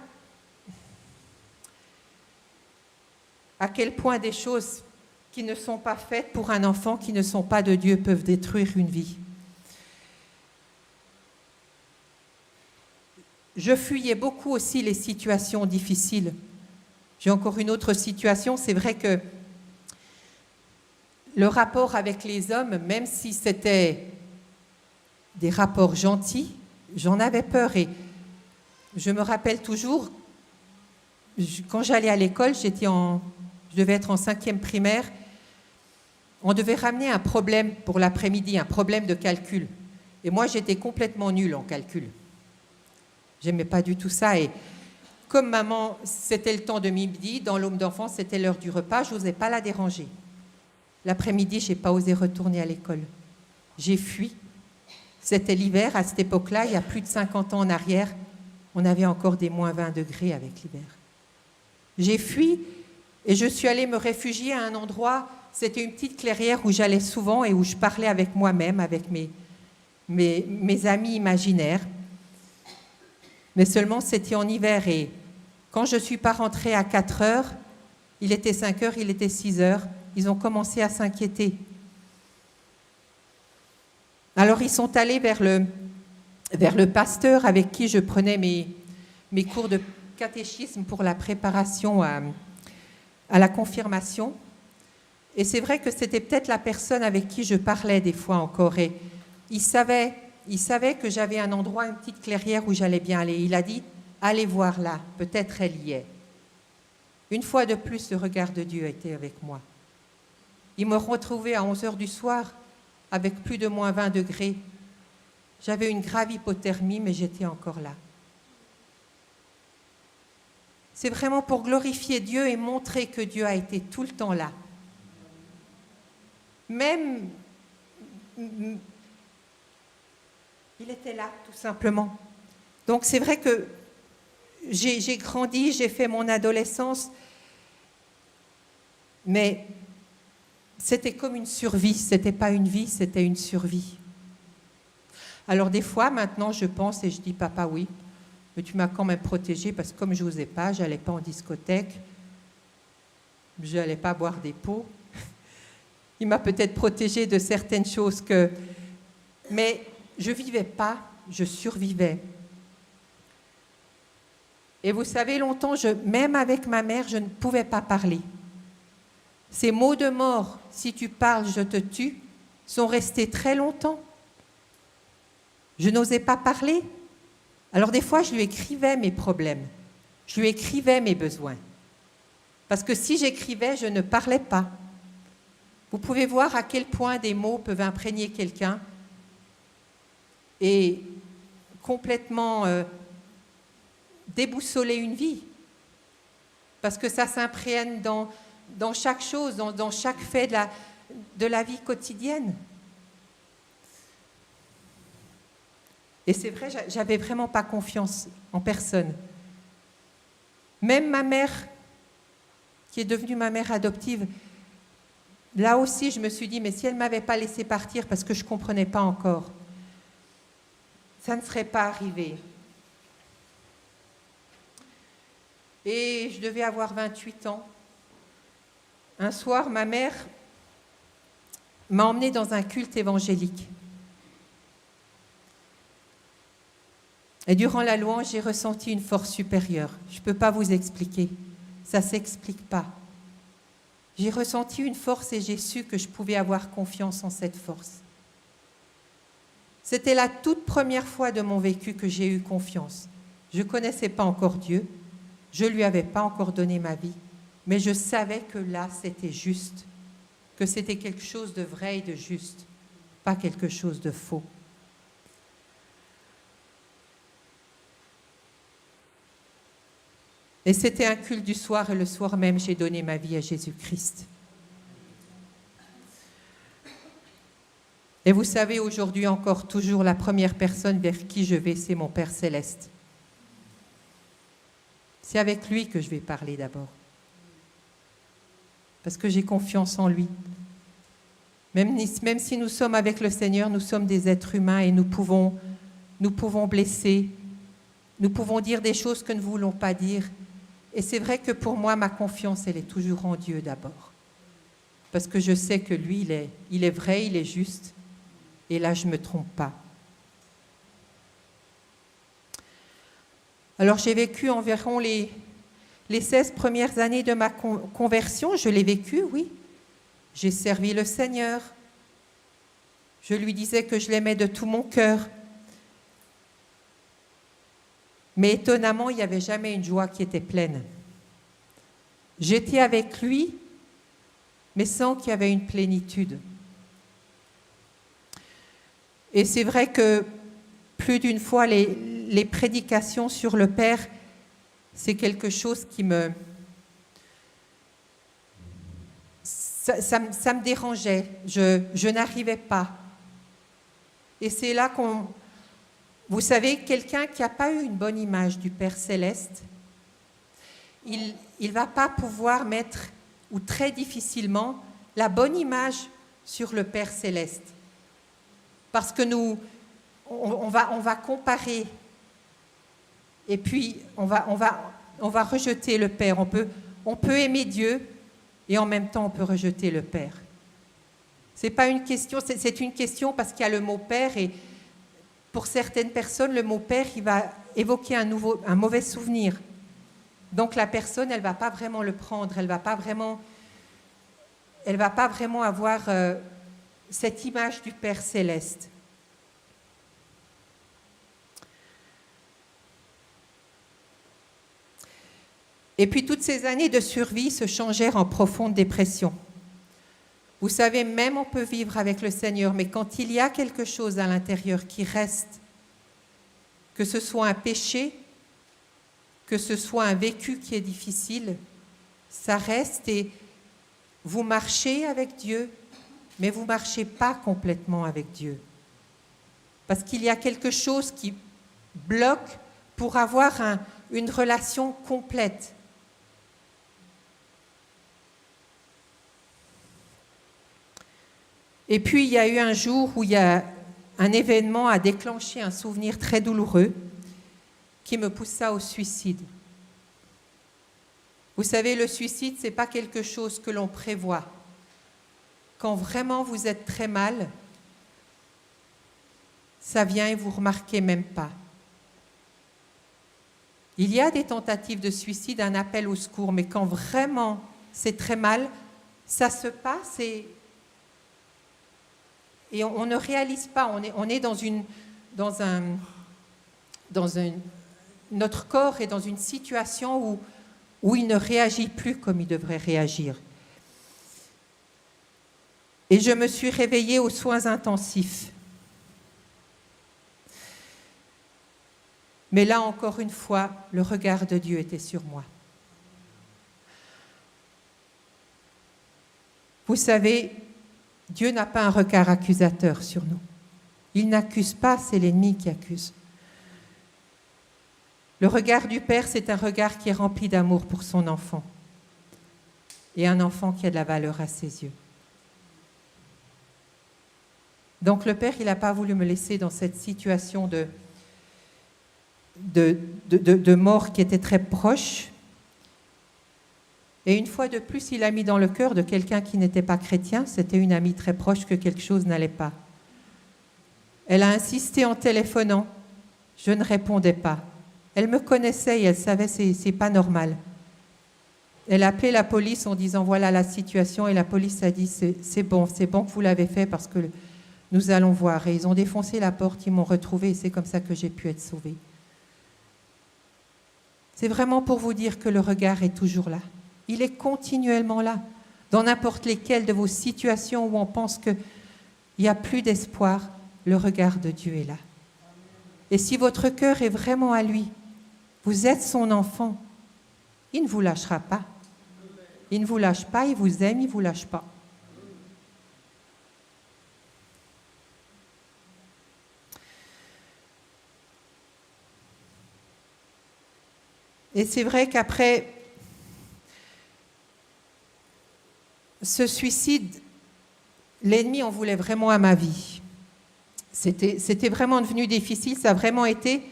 des choses qui ne sont pas faites pour un enfant, qui ne sont pas de Dieu, peuvent détruire une vie. Je fuyais beaucoup aussi les situations difficiles. J'ai encore une autre situation, c'est vrai que le rapport avec les hommes, même si c'était des rapports gentils, j'en avais peur. Et je me rappelle toujours, quand j'allais à l'école, je devais être en 5e primaire, on devait ramener un problème pour l'après-midi, un problème de calcul. Et moi, j'étais complètement nulle en calcul. J'aimais pas du tout ça. Et comme maman, c'était le temps de midi, dans l'homme d'enfant, c'était l'heure du repas, je n'osais pas la déranger. L'après-midi, je n'ai pas osé retourner à l'école. J'ai fui. C'était l'hiver, à cette époque-là, il y a plus de 50 ans en arrière, on avait encore des moins 20 degrés avec l'hiver. J'ai fui et je suis allée me réfugier à un endroit, c'était une petite clairière où j'allais souvent et où je parlais avec moi-même, avec mes amis imaginaires. Mais seulement c'était en hiver et quand je ne suis pas rentrée à 4 heures, il était 5 heures, il était 6 heures, ils ont commencé à s'inquiéter. Alors ils sont allés vers le pasteur avec qui je prenais mes cours de catéchisme pour la préparation à la confirmation. Et c'est vrai que c'était peut-être la personne avec qui je parlais des fois encore. Et il savait que j'avais un endroit, une petite clairière où j'allais bien aller. Il a dit, allez voir là, peut-être elle y est. Une fois de plus, le regard de Dieu était avec moi. Il me retrouvait à 11h du soir avec plus de moins 20 degrés. J'avais une grave hypothermie, mais j'étais encore là. C'est vraiment pour glorifier Dieu et montrer que Dieu a été tout le temps là. Même, il était là, tout simplement. Donc c'est vrai que j'ai grandi, j'ai fait mon adolescence, mais c'était comme une survie, c'était pas une vie, c'était une survie. Alors des fois, maintenant, je pense et je dis, papa, oui, mais tu m'as quand même protégée parce que comme je n'osais pas, je n'allais pas en discothèque, je n'allais pas boire des pots. Il m'a peut-être protégée de certaines choses mais je ne vivais pas, je survivais. Et vous savez, longtemps, même avec ma mère, je ne pouvais pas parler. Ces mots de mort, si tu parles, je te tue, sont restés très longtemps. Je n'osais pas parler. Alors des fois, je lui écrivais mes problèmes. Je lui écrivais mes besoins. Parce que si j'écrivais, je ne parlais pas. Vous pouvez voir à quel point des mots peuvent imprégner quelqu'un et complètement déboussoler une vie. Parce que ça s'imprègne dans chaque chose, dans chaque fait de la vie quotidienne. Et c'est vrai, j'avais vraiment pas confiance en personne. Même ma mère, qui est devenue ma mère adoptive, là aussi, je me suis dit, mais si elle ne m'avait pas laissé partir parce que je ne comprenais pas encore, ça ne serait pas arrivé. Et je devais avoir 28 ans. Un soir, ma mère m'a emmenée dans un culte évangélique. Et durant la louange, j'ai ressenti une force supérieure. Je ne peux pas vous expliquer. Ça ne s'explique pas. J'ai ressenti une force et j'ai su que je pouvais avoir confiance en cette force. C'était la toute première fois de mon vécu que j'ai eu confiance. Je ne connaissais pas encore Dieu. Je ne lui avais pas encore donné ma vie. Mais je savais que là, c'était juste. Que c'était quelque chose de vrai et de juste. Pas quelque chose de faux. Et c'était un culte du soir et le soir même, j'ai donné ma vie à Jésus-Christ. Et vous savez, aujourd'hui encore, toujours la première personne vers qui je vais, c'est mon Père Céleste. C'est avec lui que je vais parler d'abord. Parce que j'ai confiance en lui. Même si nous sommes avec le Seigneur, nous sommes des êtres humains et nous pouvons blesser, nous pouvons dire des choses que nous ne voulons pas dire. Et c'est vrai que pour moi, ma confiance, elle est toujours en Dieu d'abord. Parce que je sais que lui, il est vrai, il est juste. Et là, je ne me trompe pas. Alors, j'ai vécu environ les 16 premières années de ma conversion. Je l'ai vécu, oui. J'ai servi le Seigneur. Je lui disais que je l'aimais de tout mon cœur. Mais étonnamment, il n'y avait jamais une joie qui était pleine. J'étais avec lui, mais sans qu'il y avait une plénitude. Et c'est vrai que plus d'une fois, les prédications sur le Père, c'est quelque chose qui me... Ça me dérangeait. Je n'arrivais pas. Et c'est là qu'on... Vous savez, quelqu'un qui n'a pas eu une bonne image du Père Céleste, il ne va pas pouvoir mettre, ou très difficilement, la bonne image sur le Père Céleste. Parce que on va comparer, et puis on va rejeter le Père. On peut aimer Dieu, et en même temps on peut rejeter le Père. C'est pas une question, c'est une question parce qu'il y a le mot Père, et pour certaines personnes, le mot Père, il va évoquer un mauvais souvenir. Donc la personne, elle ne va pas vraiment le prendre, elle ne va pas vraiment avoir cette image du Père Céleste. Et puis toutes ces années de survie se changèrent en profonde dépression. Vous savez, même on peut vivre avec le Seigneur, mais quand il y a quelque chose à l'intérieur qui reste, que ce soit un péché, que ce soit un vécu qui est difficile, ça reste et vous marchez avec Dieu, mais vous ne marchez pas complètement avec Dieu. Parce qu'il y a quelque chose qui bloque pour avoir une relation complète. Et puis, il y a eu un jour où un événement a déclenché un souvenir très douloureux qui me poussa au suicide. Vous savez, le suicide, ce n'est pas quelque chose que l'on prévoit. Quand vraiment vous êtes très mal, ça vient et vous ne remarquez même pas. Il y a des tentatives de suicide, un appel au secours, mais quand vraiment c'est très mal, ça se passe et on ne réalise pas. On est dans notre corps est dans une situation où il ne réagit plus comme il devrait réagir. Et je me suis réveillée aux soins intensifs. Mais là, encore une fois, le regard de Dieu était sur moi. Vous savez, Dieu n'a pas un regard accusateur sur nous. Il n'accuse pas, c'est l'ennemi qui accuse. Le regard du Père, c'est un regard qui est rempli d'amour pour son enfant. Et un enfant qui a de la valeur à ses yeux. Donc le Père, il n'a pas voulu me laisser dans cette situation de mort qui était très proche. Et une fois de plus, il a mis dans le cœur de quelqu'un qui n'était pas chrétien, c'était une amie très proche, que quelque chose n'allait pas. Elle a insisté en téléphonant. Je ne répondais pas. Elle me connaissait et elle savait que c'est pas normal. Elle a appelé la police en disant voilà la situation, et la police a dit c'est bon que vous l'avez fait parce que nous allons voir. Et ils ont défoncé la porte, ils m'ont retrouvée et c'est comme ça que j'ai pu être sauvée. C'est vraiment pour vous dire que le regard est toujours là. Il est continuellement là. Dans n'importe lesquelles de vos situations où on pense qu'il n'y a plus d'espoir, le regard de Dieu est là. Et si votre cœur est vraiment à lui, vous êtes son enfant, il ne vous lâchera pas. Il ne vous lâche pas, il vous aime, il ne vous lâche pas. Et c'est vrai qu'après ce suicide, l'ennemi en voulait vraiment à ma vie. C'était vraiment devenu difficile, ça a vraiment été,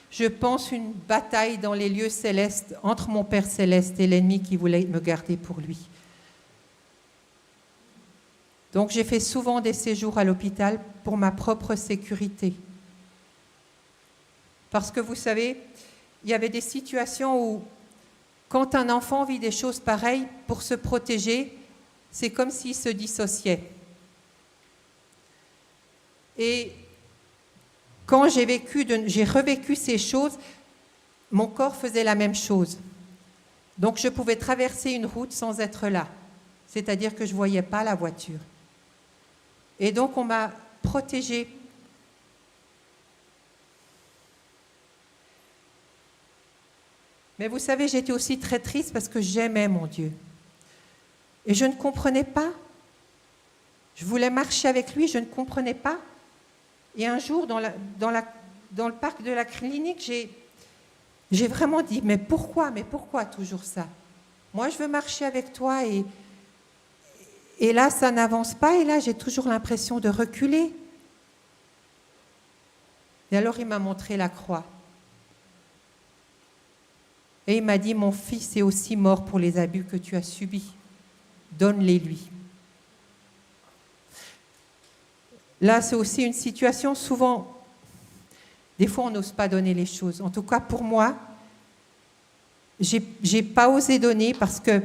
je pense, une bataille dans les lieux célestes entre mon Père céleste et l'ennemi qui voulait me garder pour lui. Donc j'ai fait souvent des séjours à l'hôpital pour ma propre sécurité. Parce que vous savez, il y avait des situations où, quand un enfant vit des choses pareilles, pour se protéger, c'est comme s'il se dissociait. Et quand j'ai revécu ces choses, mon corps faisait la même chose. Donc je pouvais traverser une route sans être là, c'est-à-dire que je ne voyais pas la voiture. Et donc on m'a protégée. Mais vous savez, j'étais aussi très triste parce que j'aimais mon Dieu. Et je ne comprenais pas. Je voulais marcher avec lui, je ne comprenais pas. Et un jour, dans le parc de la clinique, j'ai vraiment dit, mais pourquoi toujours ça? Moi, je veux marcher avec toi et là, ça n'avance pas et là, j'ai toujours l'impression de reculer. Et alors, il m'a montré la croix. Et il m'a dit, mon fils est aussi mort pour les abus que tu as subis. Donne-les lui. Là, c'est aussi une situation, souvent, des fois, on n'ose pas donner les choses. En tout cas, pour moi, j'ai pas osé donner parce que,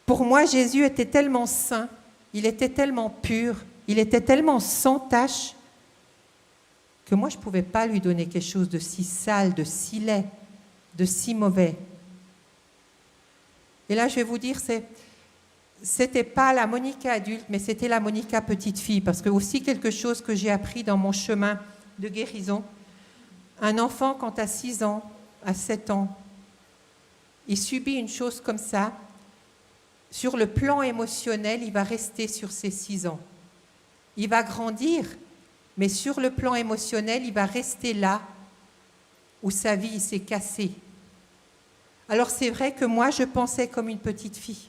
pour moi, Jésus était tellement saint, il était tellement pur, il était tellement sans tache, que moi, je ne pouvais pas lui donner quelque chose de si sale, de si laid, de si mauvais. Et là, je vais vous dire, c'était pas la Monica adulte, mais c'était la Monica petite fille, parce que aussi quelque chose que j'ai appris dans mon chemin de guérison, un enfant quand à 6 ans, à 7 ans, il subit une chose comme ça, sur le plan émotionnel, il va rester sur ses 6 ans. Il va grandir, mais sur le plan émotionnel, il va rester là où sa vie s'est cassée. Alors c'est vrai que moi, je pensais comme une petite fille.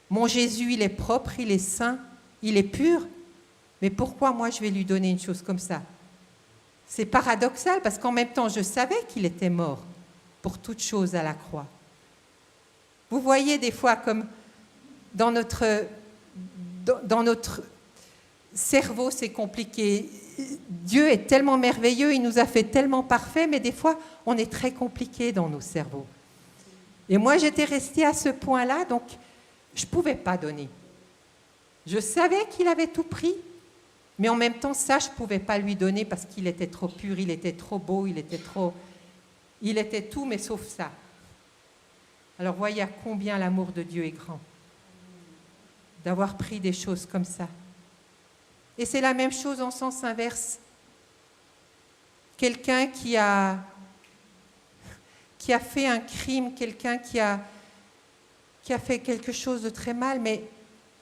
Mon Jésus, il est propre, il est saint, il est pur, mais pourquoi moi je vais lui donner une chose comme ça? C'est paradoxal parce qu'en même temps, je savais qu'il était mort pour toute chose à la croix. Vous voyez des fois comme dans notre cerveau, c'est compliqué. Dieu est tellement merveilleux, il nous a fait tellement parfaits, mais des fois, on est très compliqué dans nos cerveaux. Et moi, j'étais restée à ce point-là, donc je ne pouvais pas donner. Je savais qu'il avait tout pris, mais en même temps, ça, je ne pouvais pas lui donner parce qu'il était trop pur, il était trop beau, il était trop... Il était tout, mais sauf ça. Alors voyez à combien l'amour de Dieu est grand, d'avoir pris des choses comme ça. Et c'est la même chose en sens inverse. Quelqu'un qui a fait un crime, quelqu'un qui a fait quelque chose de très mal, mais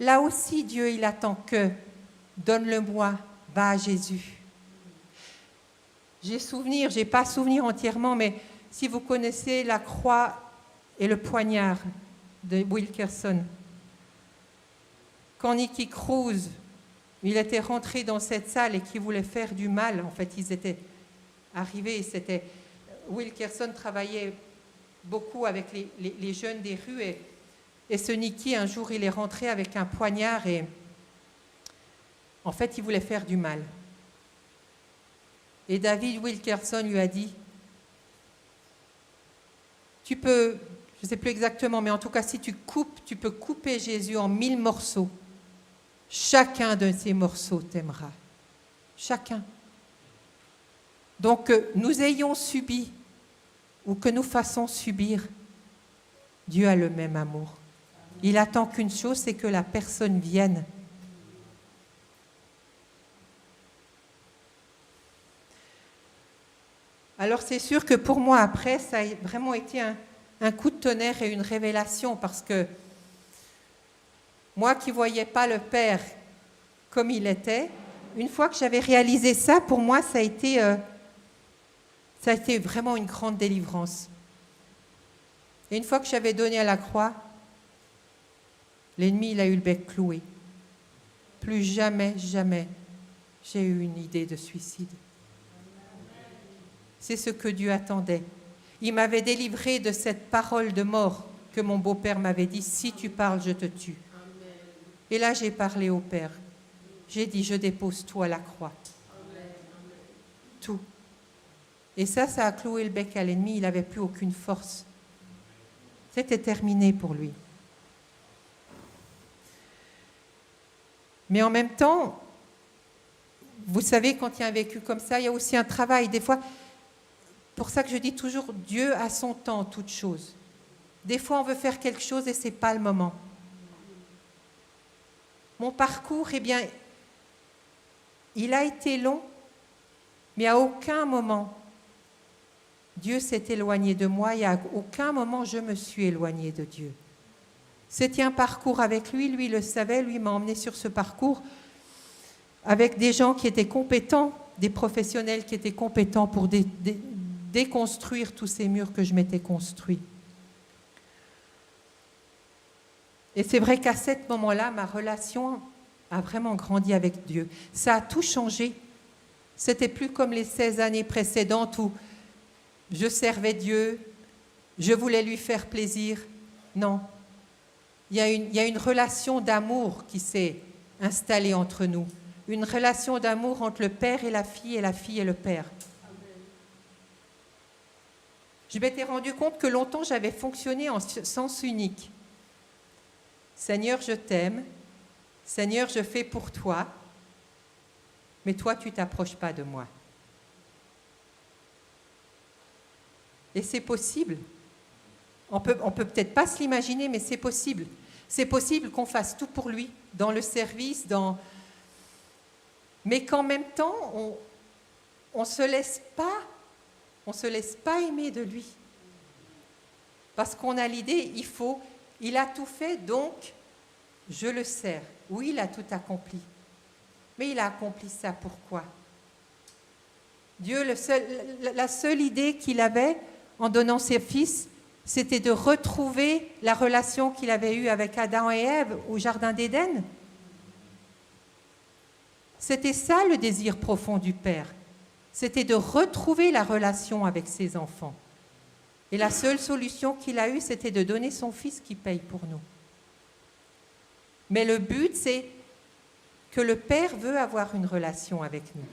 là aussi Dieu, il attend que donne-le-moi, va à Jésus. J'ai pas souvenir entièrement, mais si vous connaissez la croix et le poignard de Wilkerson, quand Nicky Cruz, il était rentré dans cette salle et qu'il voulait faire du mal, en fait, ils étaient arrivés, Wilkerson travaillait beaucoup avec les jeunes des rues et ce Nicky, un jour, il est rentré avec un poignard et en fait, il voulait faire du mal. Et David Wilkerson lui a dit, tu peux, je ne sais plus exactement, mais en tout cas, si tu coupes, tu peux couper Jésus en 1000 morceaux. Chacun de ces morceaux t'aimera. Chacun. Donc, que nous ayons subi ou que nous fassons subir, Dieu a le même amour. Il attend qu'une chose, c'est que la personne vienne. Alors c'est sûr que pour moi, après, ça a vraiment été un coup de tonnerre et une révélation parce que moi qui ne voyais pas le Père comme il était, une fois que j'avais réalisé ça, pour moi, ça a été vraiment une grande délivrance. Et une fois que j'avais donné à la croix, l'ennemi, il a eu le bec cloué. Plus jamais, jamais, j'ai eu une idée de suicide. C'est ce que Dieu attendait. Il m'avait délivré de cette parole de mort que mon beau-père m'avait dit, si tu parles, je te tue. Amen. Et là, j'ai parlé au Père. J'ai dit, je dépose tout à la croix. Amen. Tout. Et ça a cloué le bec à l'ennemi. Il n'avait plus aucune force. C'était terminé pour lui. Mais en même temps, vous savez, quand il y a un vécu comme ça, il y a aussi un travail. Des fois, pour ça que je dis toujours, Dieu a son temps, toutes choses. Des fois, on veut faire quelque chose et ce n'est pas le moment. Mon parcours, eh bien, il a été long, mais à aucun moment, Dieu s'est éloigné de moi et à aucun moment, je me suis éloignée de Dieu. C'était un parcours avec lui, lui le savait, lui m'a emmené sur ce parcours avec des gens qui étaient compétents, des professionnels qui étaient compétents pour déconstruire tous ces murs que je m'étais construits. Et c'est vrai qu'à ce moment-là, ma relation a vraiment grandi avec Dieu. Ça a tout changé. C'était plus comme les 16 années précédentes où je servais Dieu, je voulais lui faire plaisir. Non. Il y a une relation d'amour qui s'est installée entre nous. Une relation d'amour entre le père et la fille et le père. Je m'étais rendu compte que longtemps, j'avais fonctionné en sens unique. Seigneur, je t'aime. Seigneur, je fais pour toi. Mais toi, tu ne t'approches pas de moi. Et c'est possible. On peut peut-être pas se l'imaginer, mais c'est possible. C'est possible qu'on fasse tout pour lui, dans le service, mais qu'en même temps, on se laisse pas aimer de lui. Parce qu'on a l'idée, il a tout fait, donc je le sers. Oui, il a tout accompli. Mais il a accompli ça pourquoi? Dieu, la seule idée qu'il avait en donnant ses fils, c'était de retrouver la relation qu'il avait eue avec Adam et Ève au Jardin d'Éden. C'était ça le désir profond du Père. C'était de retrouver la relation avec ses enfants. Et la seule solution qu'il a eue, c'était de donner son fils qui paye pour nous. Mais le but, c'est que le Père veut avoir une relation avec nous.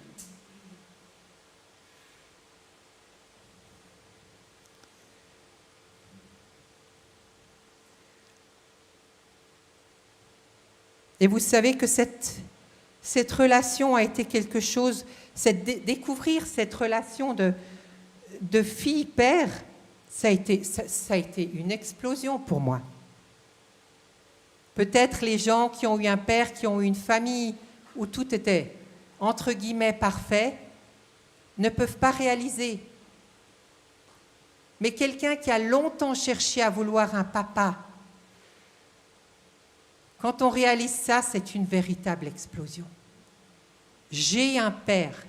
Et vous savez que cette relation a été quelque chose, découvrir cette relation de fille-père, ça a été une explosion pour moi. Peut-être les gens qui ont eu un père, qui ont eu une famille où tout était, entre guillemets, parfait, ne peuvent pas réaliser. Mais quelqu'un qui a longtemps cherché à vouloir un papa, quand on réalise ça, c'est une véritable explosion. J'ai un père.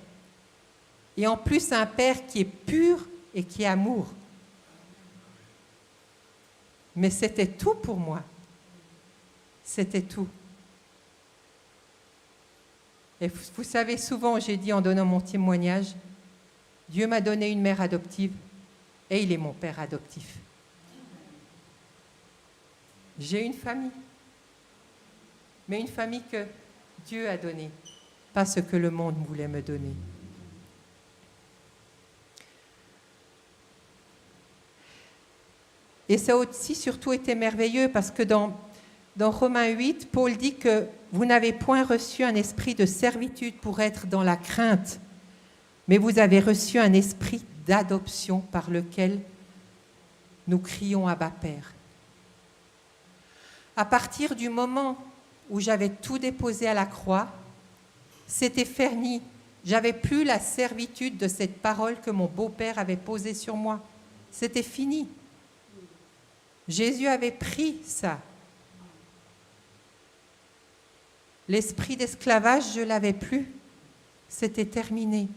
Et en plus, un père qui est pur et qui est amour. Mais c'était tout pour moi. C'était tout. Et vous savez, souvent, j'ai dit en donnant mon témoignage, Dieu m'a donné une mère adoptive et il est mon père adoptif. J'ai une famille, mais une famille que Dieu a donnée, pas ce que le monde voulait me donner. Et ça a aussi surtout été merveilleux parce que dans Romains 8, Paul dit que vous n'avez point reçu un esprit de servitude pour être dans la crainte, mais vous avez reçu un esprit d'adoption par lequel nous crions Abba Père. À partir du moment où j'avais tout déposé à la croix, c'était fini. J'avais plus la servitude de cette parole que mon beau-père avait posée sur moi. C'était fini. Jésus avait pris ça. L'esprit d'esclavage, je ne l'avais plus. C'était terminé.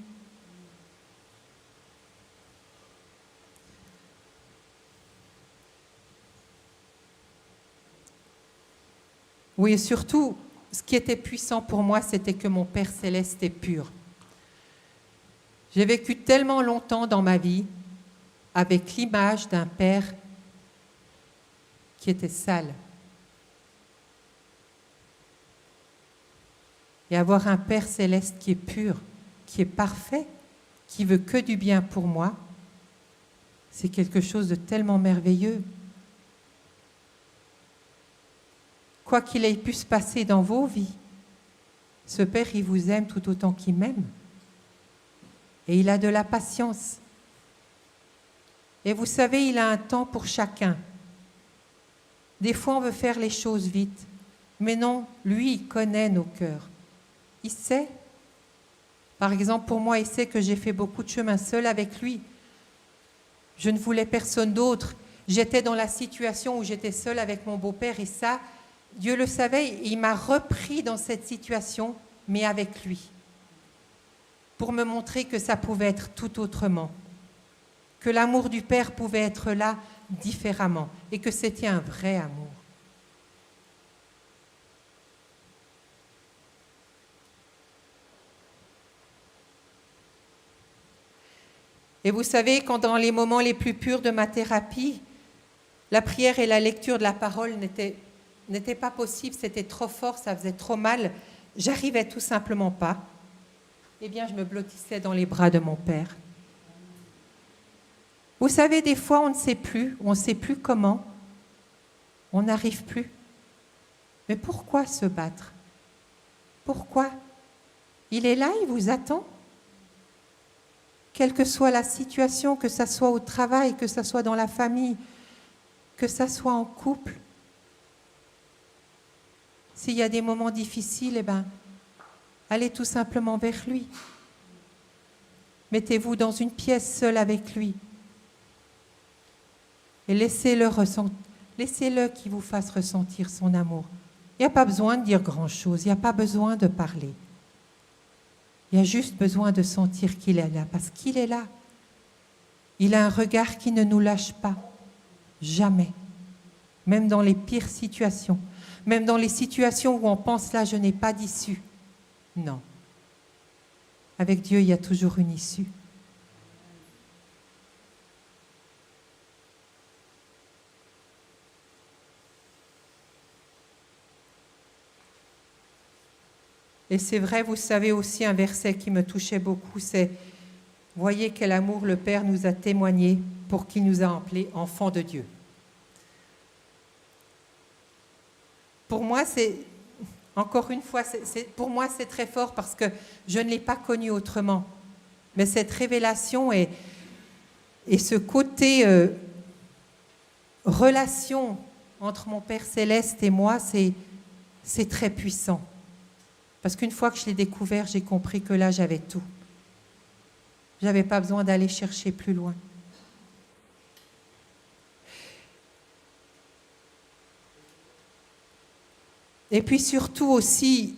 Oui, et surtout, ce qui était puissant pour moi, c'était que mon Père céleste est pur. J'ai vécu tellement longtemps dans ma vie avec l'image d'un Père qui était sale. Et avoir un Père céleste qui est pur, qui est parfait, qui veut que du bien pour moi, c'est quelque chose de tellement merveilleux. Quoi qu'il ait pu se passer dans vos vies, ce Père, il vous aime tout autant qu'il m'aime. Et il a de la patience. Et vous savez, il a un temps pour chacun. Des fois, on veut faire les choses vite. Mais non, lui, il connaît nos cœurs. Il sait. Par exemple, pour moi, il sait que j'ai fait beaucoup de chemin seul avec lui. Je ne voulais personne d'autre. J'étais dans la situation où j'étais seule avec mon beau-père et ça, Dieu le savait, et il m'a repris dans cette situation, mais avec lui, pour me montrer que ça pouvait être tout autrement, que l'amour du Père pouvait être là différemment et que c'était un vrai amour. Et vous savez, quand dans les moments les plus purs de ma thérapie, la prière et la lecture de la parole n'était pas possible, c'était trop fort, ça faisait trop mal, j'arrivais tout simplement pas, eh bien je me blottissais dans les bras de mon Père. Vous savez, des fois on ne sait plus comment, on n'arrive plus. Mais pourquoi se battre? Pourquoi? Il est là, il vous attend. Quelle que soit la situation, que ça soit au travail, que ça soit dans la famille, que ça soit en couple. S'il y a des moments difficiles, eh bien, allez tout simplement vers lui. Mettez-vous dans une pièce seule avec lui. Et laissez-le qu'il vous fasse ressentir son amour. Il n'y a pas besoin de dire grand-chose, il n'y a pas besoin de parler. Il y a juste besoin de sentir qu'il est là, parce qu'il est là. Il a un regard qui ne nous lâche pas, jamais. Même dans les pires situations. Même dans les situations où on pense là, je n'ai pas d'issue. Non. Avec Dieu, il y a toujours une issue. Et c'est vrai, vous savez aussi un verset qui me touchait beaucoup, c'est « Voyez quel amour le Père nous a témoigné pour qu'il nous a appelés enfants de Dieu. » Pour moi, encore une fois, pour moi, c'est très fort parce que je ne l'ai pas connu autrement. Mais cette révélation, Et ce côté relation entre mon Père Céleste et moi, c'est très puissant. Parce qu'une fois que je l'ai découvert, j'ai compris que là, j'avais tout. Je n'avais pas besoin d'aller chercher plus loin. Et puis surtout aussi,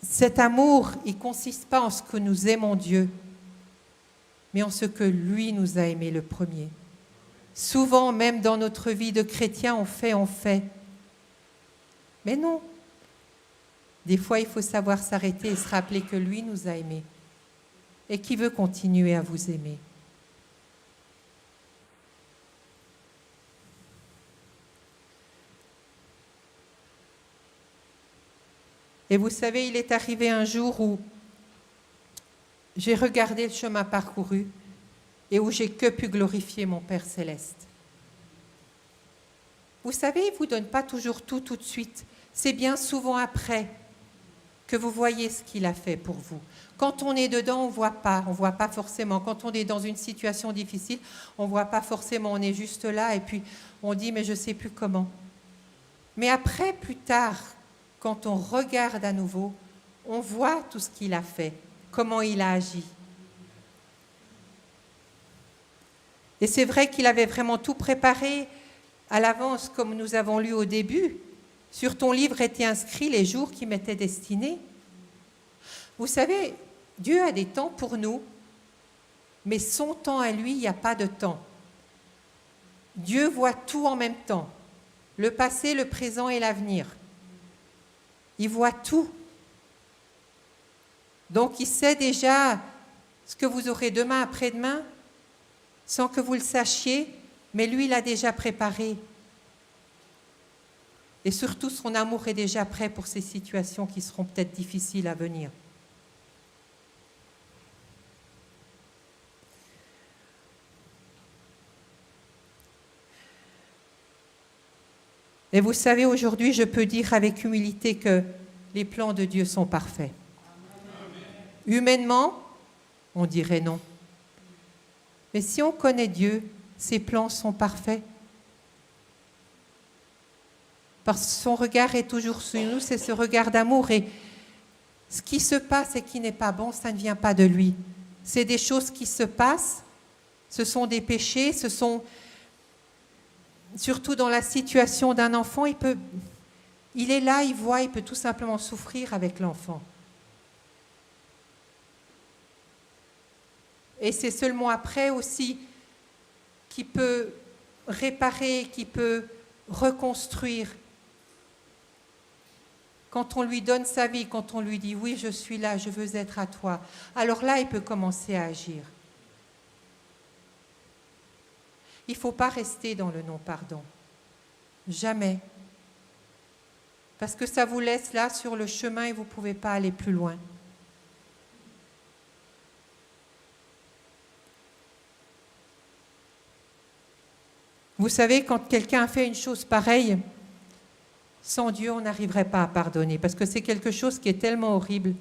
cet amour, il ne consiste pas en ce que nous aimons Dieu, mais en ce que lui nous a aimés le premier. Souvent, même dans notre vie de chrétien, on fait. Mais non. Des fois, il faut savoir s'arrêter et se rappeler que lui nous a aimés et qu'il veut continuer à vous aimer. Et vous savez, il est arrivé un jour où j'ai regardé le chemin parcouru et où j'ai que pu glorifier mon Père Céleste. Vous savez, il ne vous donne pas toujours tout de suite. C'est bien souvent après que vous voyez ce qu'il a fait pour vous. Quand on est dedans, on ne voit pas forcément. Quand on est dans une situation difficile, on ne voit pas forcément, on est juste là et puis on dit mais je ne sais plus comment. Mais après, plus tard, quand on regarde à nouveau, on voit tout ce qu'il a fait, comment il a agi. Et c'est vrai qu'il avait vraiment tout préparé à l'avance, comme nous avons lu au début. Sur ton livre étaient inscrits les jours qui m'étaient destinés. Vous savez, Dieu a des temps pour nous, mais son temps à lui, il n'y a pas de temps. Dieu voit tout en même temps, le passé, le présent et l'avenir. Il voit tout. Donc il sait déjà ce que vous aurez demain, après-demain, sans que vous le sachiez, mais lui, il l'a déjà préparé. Et surtout, son amour est déjà prêt pour ces situations qui seront peut-être difficiles à venir. Et vous savez, aujourd'hui, je peux dire avec humilité que les plans de Dieu sont parfaits. Humainement, on dirait non. Mais si on connaît Dieu, ses plans sont parfaits. Parce que son regard est toujours sur nous, c'est ce regard d'amour. Et ce qui se passe et qui n'est pas bon, ça ne vient pas de lui. C'est des choses qui se passent, ce sont des péchés, ce sont... Surtout dans la situation d'un enfant, il est là, il voit, il peut tout simplement souffrir avec l'enfant. Et c'est seulement après aussi qu'il peut réparer, qu'il peut reconstruire. Quand on lui donne sa vie, quand on lui dit « oui, je suis là, je veux être à toi », alors là, il peut commencer à agir. Il ne faut pas rester dans le non-pardon. Jamais. Parce que ça vous laisse là sur le chemin et vous ne pouvez pas aller plus loin. Vous savez, quand quelqu'un a fait une chose pareille, sans Dieu, on n'arriverait pas à pardonner. Parce que c'est quelque chose qui est tellement horrible.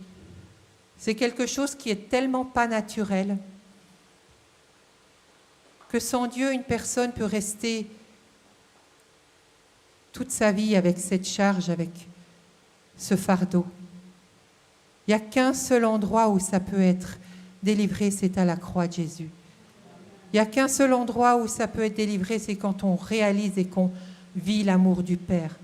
C'est quelque chose qui est tellement pas naturel. Que sans Dieu, une personne peut rester toute sa vie avec cette charge, avec ce fardeau. Il n'y a qu'un seul endroit où ça peut être délivré, c'est à la croix de Jésus. Il n'y a qu'un seul endroit où ça peut être délivré, c'est quand on réalise et qu'on vit l'amour du Père.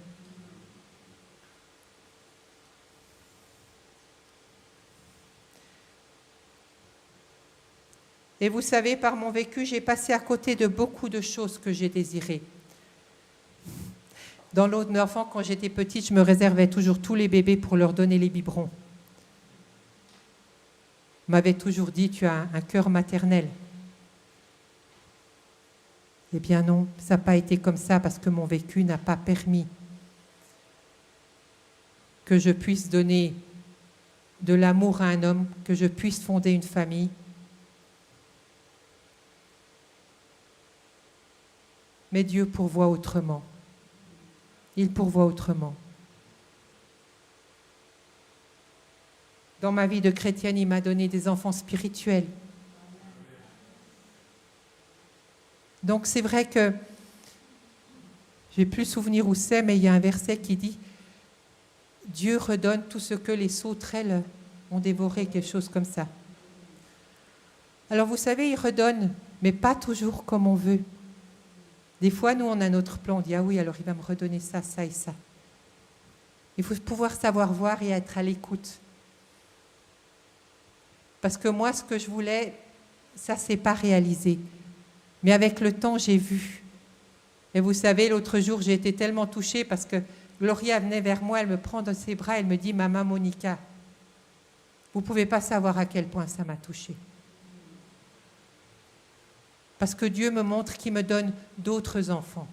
Et vous savez, par mon vécu, j'ai passé à côté de beaucoup de choses que j'ai désirées. Dans l'autre enfant, quand j'étais petite, je me réservais toujours tous les bébés pour leur donner les biberons. On m'avait toujours dit, tu as un cœur maternel. Eh bien non, ça n'a pas été comme ça parce que mon vécu n'a pas permis que je puisse donner de l'amour à un homme, que je puisse fonder une famille. Mais Dieu pourvoit autrement. Il pourvoit autrement. Dans ma vie de chrétienne, il m'a donné des enfants spirituels. Donc c'est vrai que je n'ai plus souvenir où c'est, mais il y a un verset qui dit « Dieu redonne tout ce que les sauterelles ont dévoré », quelque chose comme ça. Alors vous savez, il redonne, mais pas toujours comme on veut. Des fois, nous, on a notre plan, on dit « Ah oui, alors il va me redonner ça, ça et ça ». Il faut pouvoir savoir voir et être à l'écoute. Parce que moi, ce que je voulais, ça ne s'est pas réalisé. Mais avec le temps, j'ai vu. Et vous savez, l'autre jour, j'ai été tellement touchée parce que Gloria venait vers moi, elle me prend dans ses bras, elle me dit « Maman Monica, vous ne pouvez pas savoir à quel point ça m'a touchée. » Parce que Dieu me montre qu'il me donne d'autres enfants.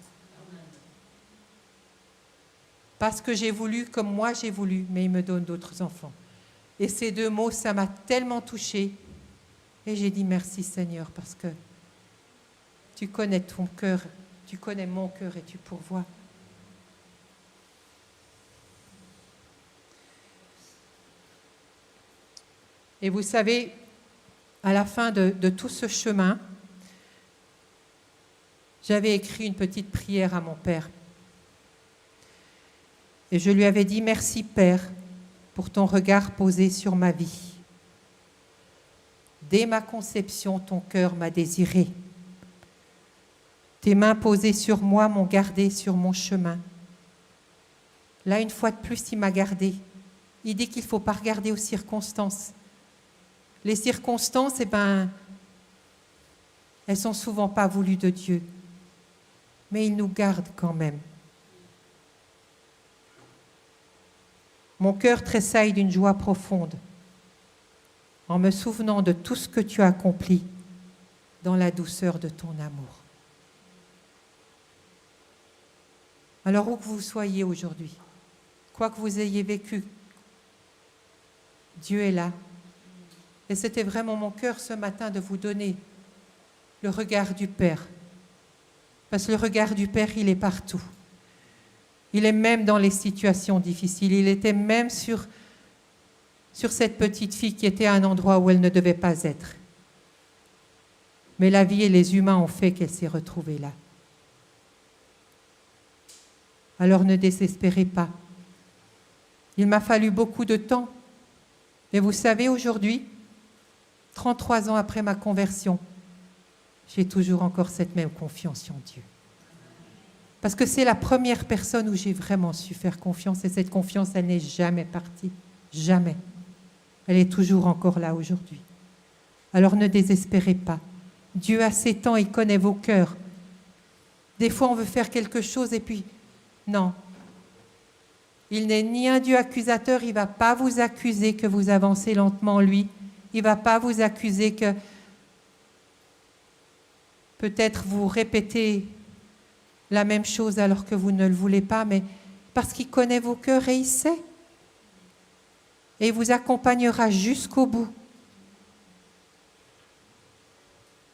Pas ce que j'ai voulu comme moi j'ai voulu, mais il me donne d'autres enfants. Et ces 2 mots, ça m'a tellement touchée. Et j'ai dit merci Seigneur, parce que tu connais ton cœur, tu connais mon cœur et tu pourvois. Et vous savez, à la fin de tout ce chemin, j'avais écrit une petite prière à mon père. Et je lui avais dit « Merci Père pour ton regard posé sur ma vie. Dès ma conception, ton cœur m'a désiré. Tes mains posées sur moi m'ont gardé sur mon chemin. » Là, une fois de plus, il m'a gardé. Il dit qu'il ne faut pas regarder aux circonstances. Les circonstances, elles sont souvent pas voulues de Dieu. Mais il nous garde quand même. Mon cœur tressaille d'une joie profonde en me souvenant de tout ce que tu as accompli dans la douceur de ton amour. Alors où que vous soyez aujourd'hui, quoi que vous ayez vécu, Dieu est là. Et c'était vraiment mon cœur ce matin de vous donner le regard du Père. Parce que le regard du Père, il est partout. Il est même dans les situations difficiles. Il était même sur cette petite fille qui était à un endroit où elle ne devait pas être. Mais la vie et les humains ont fait qu'elle s'est retrouvée là. Alors ne désespérez pas. Il m'a fallu beaucoup de temps. Mais vous savez, aujourd'hui, 33 ans après ma conversion, j'ai toujours encore cette même confiance en Dieu. Parce que c'est la première personne où j'ai vraiment su faire confiance. Et cette confiance, elle n'est jamais partie. Jamais. Elle est toujours encore là aujourd'hui. Alors ne désespérez pas. Dieu a ses temps, il connaît vos cœurs. Des fois, on veut faire quelque chose et puis, non. Il n'est ni un Dieu accusateur, il ne va pas vous accuser que vous avancez lentement, lui. Il ne va pas vous accuser que peut-être vous répétez la même chose alors que vous ne le voulez pas, mais parce qu'il connaît vos cœurs et il sait. Et il vous accompagnera jusqu'au bout.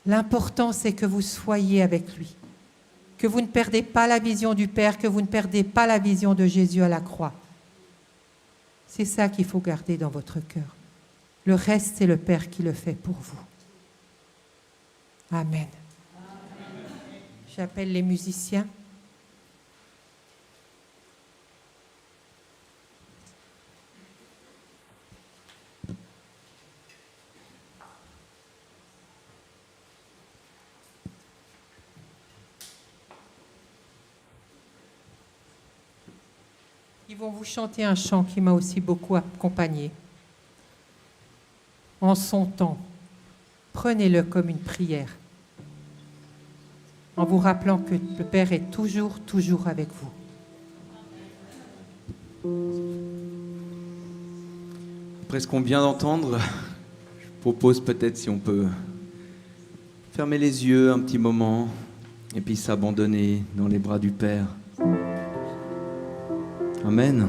L'important, c'est que vous soyez avec lui, que vous ne perdez pas la vision du Père, que vous ne perdez pas la vision de Jésus à la croix. C'est ça qu'il faut garder dans votre cœur. Le reste, c'est le Père qui le fait pour vous. Amen. J'appelle les musiciens. Ils vont vous chanter un chant qui m'a aussi beaucoup accompagnée. En son temps, prenez-le comme une prière, en vous rappelant que le Père est toujours, toujours avec vous. Après ce qu'on vient d'entendre, je propose peut-être si on peut fermer les yeux un petit moment et puis s'abandonner dans les bras du Père. Amen.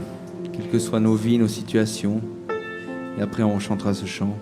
Quelles que soient nos vies, nos situations. Et après, on chantera ce chant.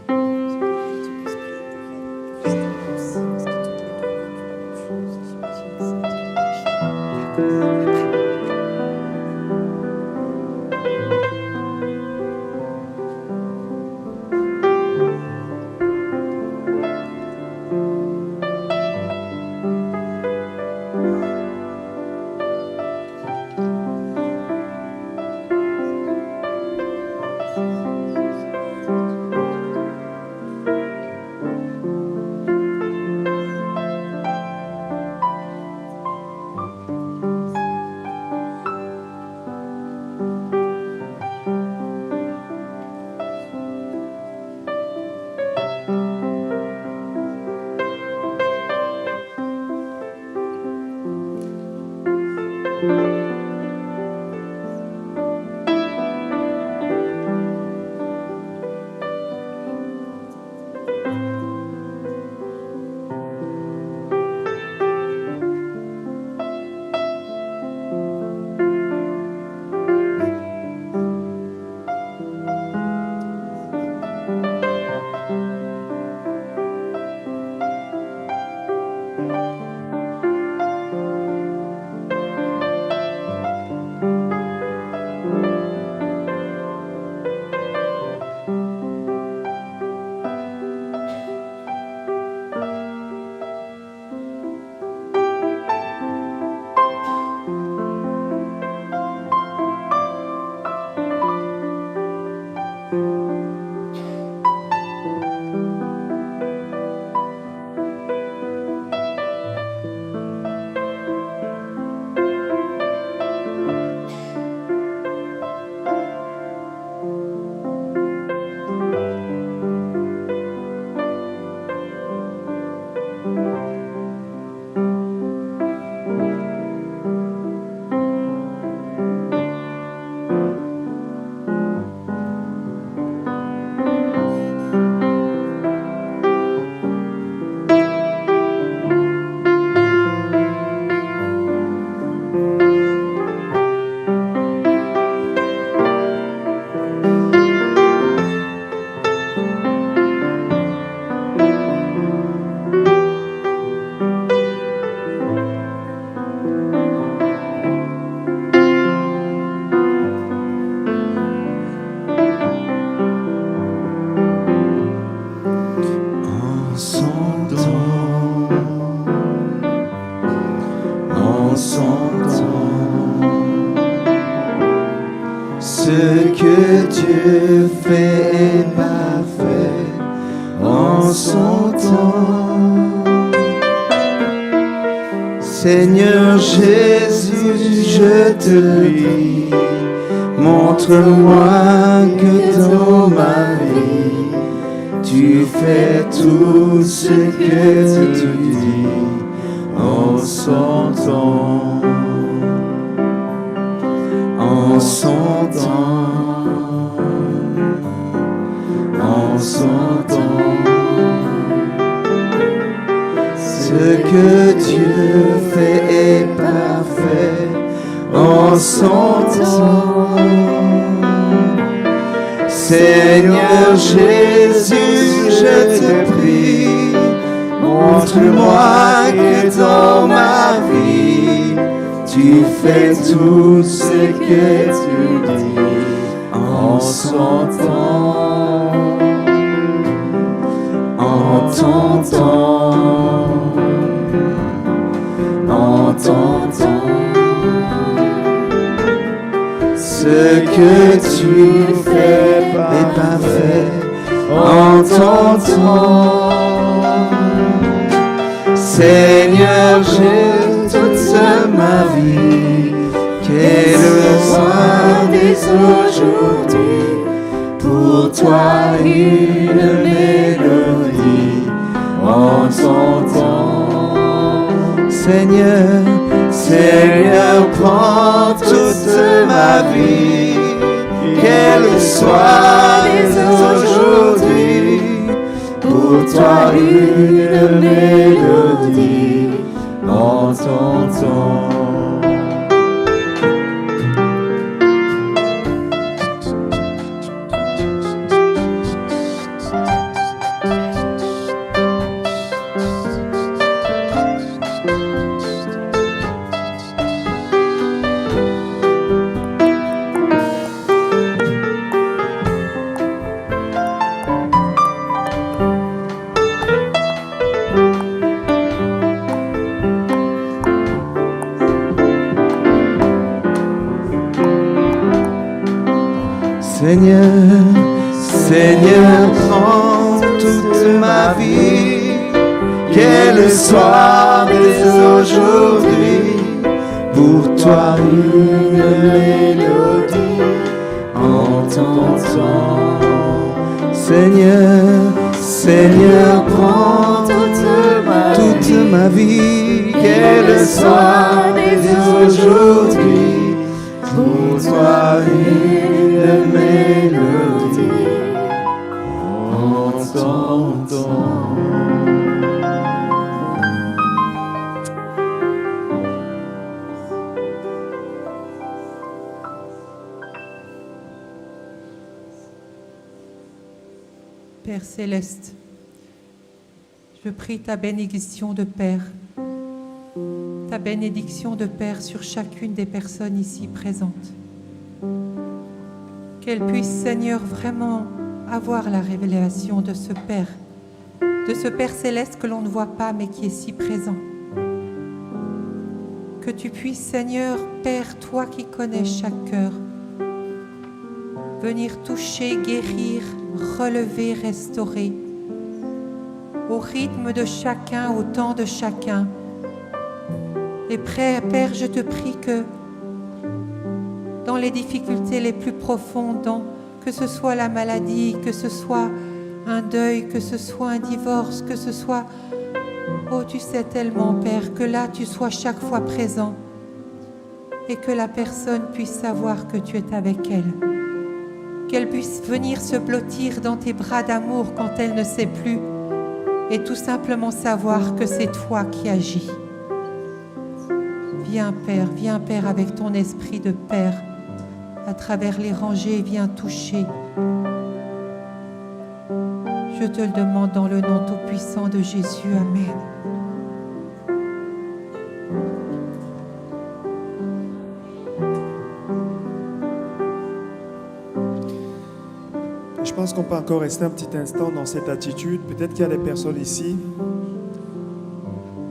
en son temps. Seigneur Jésus, je te prie, montre-moi que dans ma vie, tu fais tout ce que tu dis en son temps. En son temps. En son temps. Ce que Dieu fait est parfait en son temps. Seigneur Jésus, je te prie, montre-moi que dans ma vie, tu fais tout ce que tu dis en son temps. En ton temps. En ton temps. Ce que tu fais est parfait en ton temps. Seigneur, j'ai toute ma vie, qu'elle soit dès aujourd'hui, pour toi une mélodie en ton temps. Seigneur, Seigneur, prends toute ma vie, qu'elle soit dès aujourd'hui, pour toi une mélodie en ton temps. Seigneur, Seigneur, prends toute ma vie, qu'elle soit dès aujourd'hui, pour toi une mélodie en ton temps. Seigneur, Seigneur, prends toute ma vie, qu'elle soit dès aujourd'hui, pour toi une mélodie en ton temps. Père céleste, je prie ta bénédiction de Père, ta bénédiction de Père sur chacune des personnes ici présentes. Qu'elles puissent, Seigneur, vraiment avoir la révélation de ce Père céleste que l'on ne voit pas mais qui est si présent. Que tu puisses, Seigneur, Père, toi qui connais chaque cœur, venir toucher, guérir, relever, restaurer, au rythme de chacun, au temps de chacun. Et Père, je te prie que dans les difficultés les plus profondes, que ce soit la maladie, que ce soit un deuil, que ce soit un divorce, que ce soit... Oh, tu sais tellement, Père, que là, tu sois chaque fois présent et que la personne puisse savoir que tu es avec elle. Qu'elle puisse venir se blottir dans tes bras d'amour quand elle ne sait plus et tout simplement savoir que c'est toi qui agis. Viens, Père, avec ton esprit de Père, à travers les rangées, viens toucher. Je te le demande dans le nom tout-puissant de Jésus. Amen. Je pense qu'on peut encore rester un petit instant dans cette attitude. Peut-être qu'il y a des personnes ici,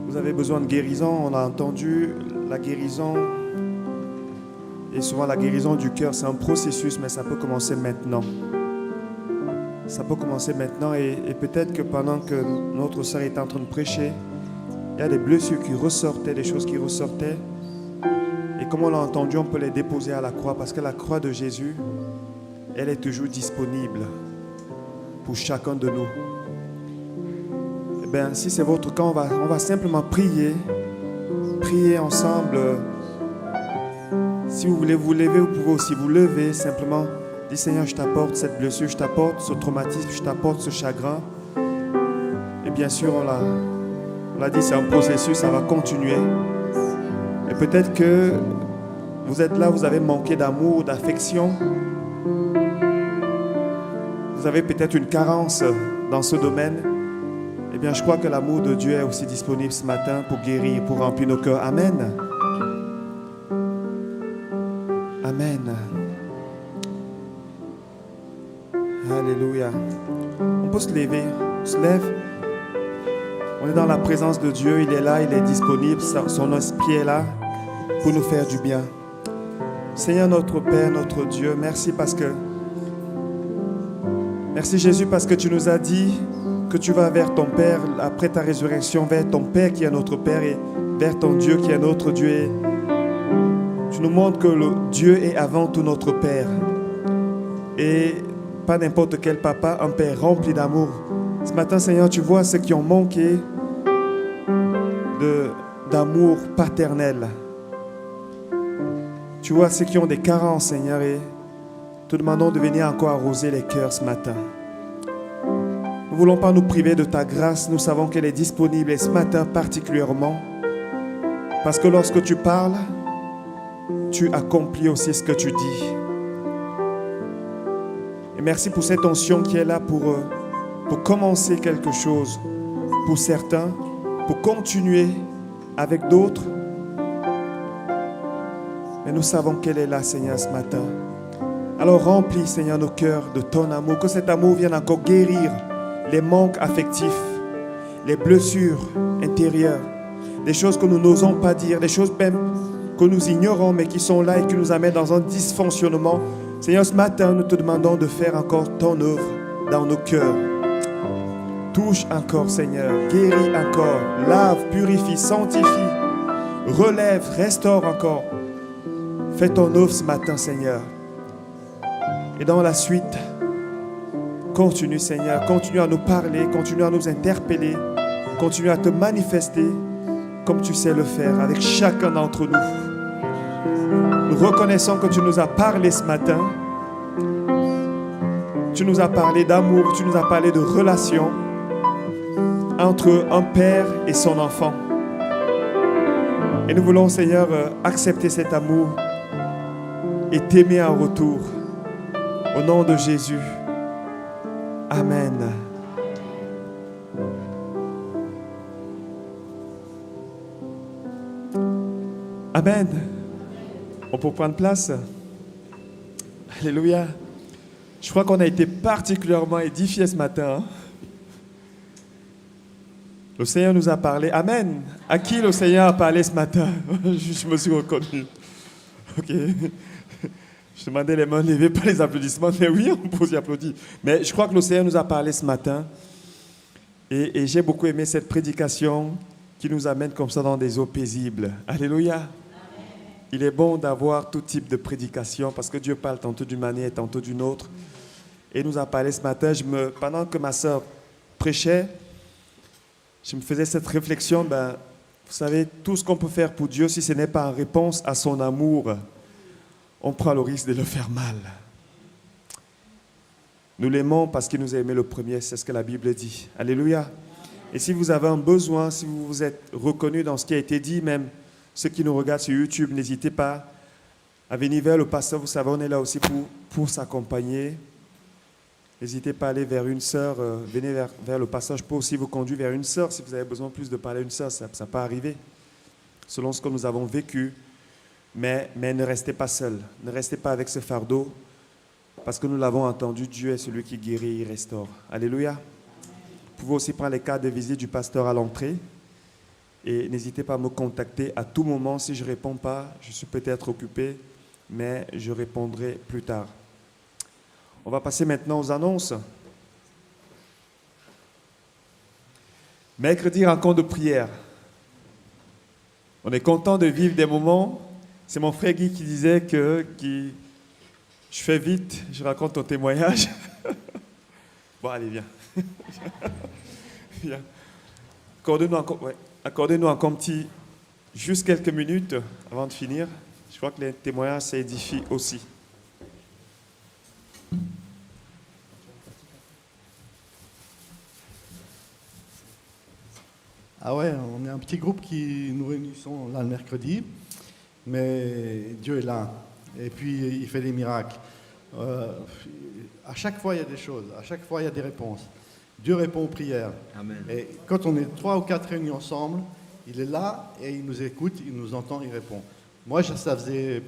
vous avez besoin de guérison. On a entendu la guérison. Et souvent la guérison du cœur, c'est un processus, mais ça peut commencer maintenant. Ça peut commencer maintenant et peut-être que pendant que notre sœur était en train de prêcher, il y a des blessures qui ressortaient, des choses qui ressortaient. Et comme on l'a entendu, on peut les déposer à la croix parce que la croix de Jésus, elle est toujours disponible pour chacun de nous. Eh bien, si c'est votre cas, on va simplement prier ensemble. Si vous voulez vous lever, vous pouvez aussi vous lever. Simplement, dis Seigneur, je t'apporte cette blessure, je t'apporte ce traumatisme, je t'apporte ce chagrin. Et bien sûr, on l'a dit, c'est un processus, ça va continuer. Et peut-être que vous êtes là, vous avez manqué d'amour, d'affection. Vous avez peut-être une carence dans ce domaine. Eh bien, je crois que l'amour de Dieu est aussi disponible ce matin pour guérir, pour remplir nos cœurs. Amen. Amen. Alléluia. On peut se lever. On se lève. On est dans la présence de Dieu. Il est là, il est disponible. Son esprit est là pour nous faire du bien. Seigneur notre Père, notre Dieu, merci Merci Jésus parce que tu nous as dit que tu vas vers ton Père après ta résurrection, vers ton Père qui est notre Père et vers ton Dieu qui est notre Dieu. Et tu nous montres que le Dieu est avant tout notre Père. Et pas n'importe quel papa, un Père rempli d'amour. Ce matin, Seigneur, tu vois ceux qui ont manqué d'amour paternel. Tu vois ceux qui ont des carences, Seigneur, et te demandons de venir encore arroser les cœurs ce matin. Nous ne voulons pas nous priver de ta grâce. Nous savons qu'elle est disponible et ce matin particulièrement. Parce que lorsque tu parles, tu accomplis aussi ce que tu dis. Et merci pour cette onction qui est là pour commencer quelque chose. Pour certains, pour continuer avec d'autres. Mais nous savons qu'elle est là, Seigneur, ce matin. Alors remplis, Seigneur, nos cœurs de ton amour. Que cet amour vienne encore guérir les manques affectifs, les blessures intérieures, des choses que nous n'osons pas dire, des choses même que nous ignorons, mais qui sont là et qui nous amènent dans un dysfonctionnement. Seigneur, ce matin, nous te demandons de faire encore ton œuvre dans nos cœurs. Touche encore, Seigneur. Guéris encore. Lave, purifie, sanctifie. Relève, restaure encore. Fais ton œuvre ce matin, Seigneur. Et dans la suite, continue, Seigneur. Continue à nous parler, continue à nous interpeller. Continue à te manifester comme tu sais le faire avec chacun d'entre nous. Nous reconnaissons que tu nous as parlé ce matin. Tu nous as parlé d'amour, tu nous as parlé de relation entre un père et son enfant. Et nous voulons, Seigneur, accepter cet amour et t'aimer en retour. Au nom de Jésus. Amen. Amen. On peut prendre place. Alléluia. Je crois qu'on a été particulièrement édifiés ce matin. Le Seigneur nous a parlé. Amen. À qui le Seigneur a parlé ce matin? Je me suis reconnu. Ok. Je demandais les mains levées, pas les applaudissements. Mais oui, on peut aussi applaudir. Mais je crois que le Seigneur nous a parlé ce matin. Et j'ai beaucoup aimé cette prédication qui nous amène comme ça dans des eaux paisibles. Alléluia. Amen. Il est bon d'avoir tout type de prédication parce que Dieu parle tantôt d'une manière, tantôt d'une autre. Et il nous a parlé ce matin. Pendant que ma soeur prêchait, je me faisais cette réflexion. Vous savez, tout ce qu'on peut faire pour Dieu, si ce n'est pas en réponse à son amour, on prend le risque de le faire mal. Nous l'aimons parce qu'il nous a aimé le premier, c'est ce que la Bible dit. Alléluia. Et si vous avez un besoin, si vous vous êtes reconnu dans ce qui a été dit, même ceux qui nous regardent sur YouTube, n'hésitez pas à venir vers le pasteur. Vous savez, on est là aussi pour s'accompagner. N'hésitez pas à aller vers une sœur, venez vers le pasteur. Je peux aussi vous conduire vers une sœur si vous avez besoin plus de parler à une sœur. Ça peut arriver, selon ce que nous avons vécu. Mais ne restez pas seul. Ne restez pas avec ce fardeau. Parce que nous l'avons entendu, Dieu est celui qui guérit et restaure. Alléluia. Vous pouvez aussi prendre les cartes de visite du pasteur à l'entrée. Et n'hésitez pas à me contacter à tout moment. Si je ne réponds pas, je suis peut-être occupé, mais je répondrai plus tard. On va passer maintenant aux annonces. Mercredi, rencontre de prière. On est content de vivre des moments. C'est mon frère Guy qui disait que je fais vite, je raconte ton témoignage. Bon, allez, viens. Viens. Accordez-nous encore juste quelques minutes avant de finir. Je crois que les témoignages s'édifient aussi. Ah ouais, on est un petit groupe qui nous réunissons là le mercredi, mais Dieu est là, et puis il fait des miracles. À chaque fois il y a des choses, à chaque fois il y a des réponses. Dieu répond aux prières. Amen. Et quand on est 3 ou 4 réunis ensemble, il est là et il nous écoute, il nous entend, il répond. Moi, ça faisait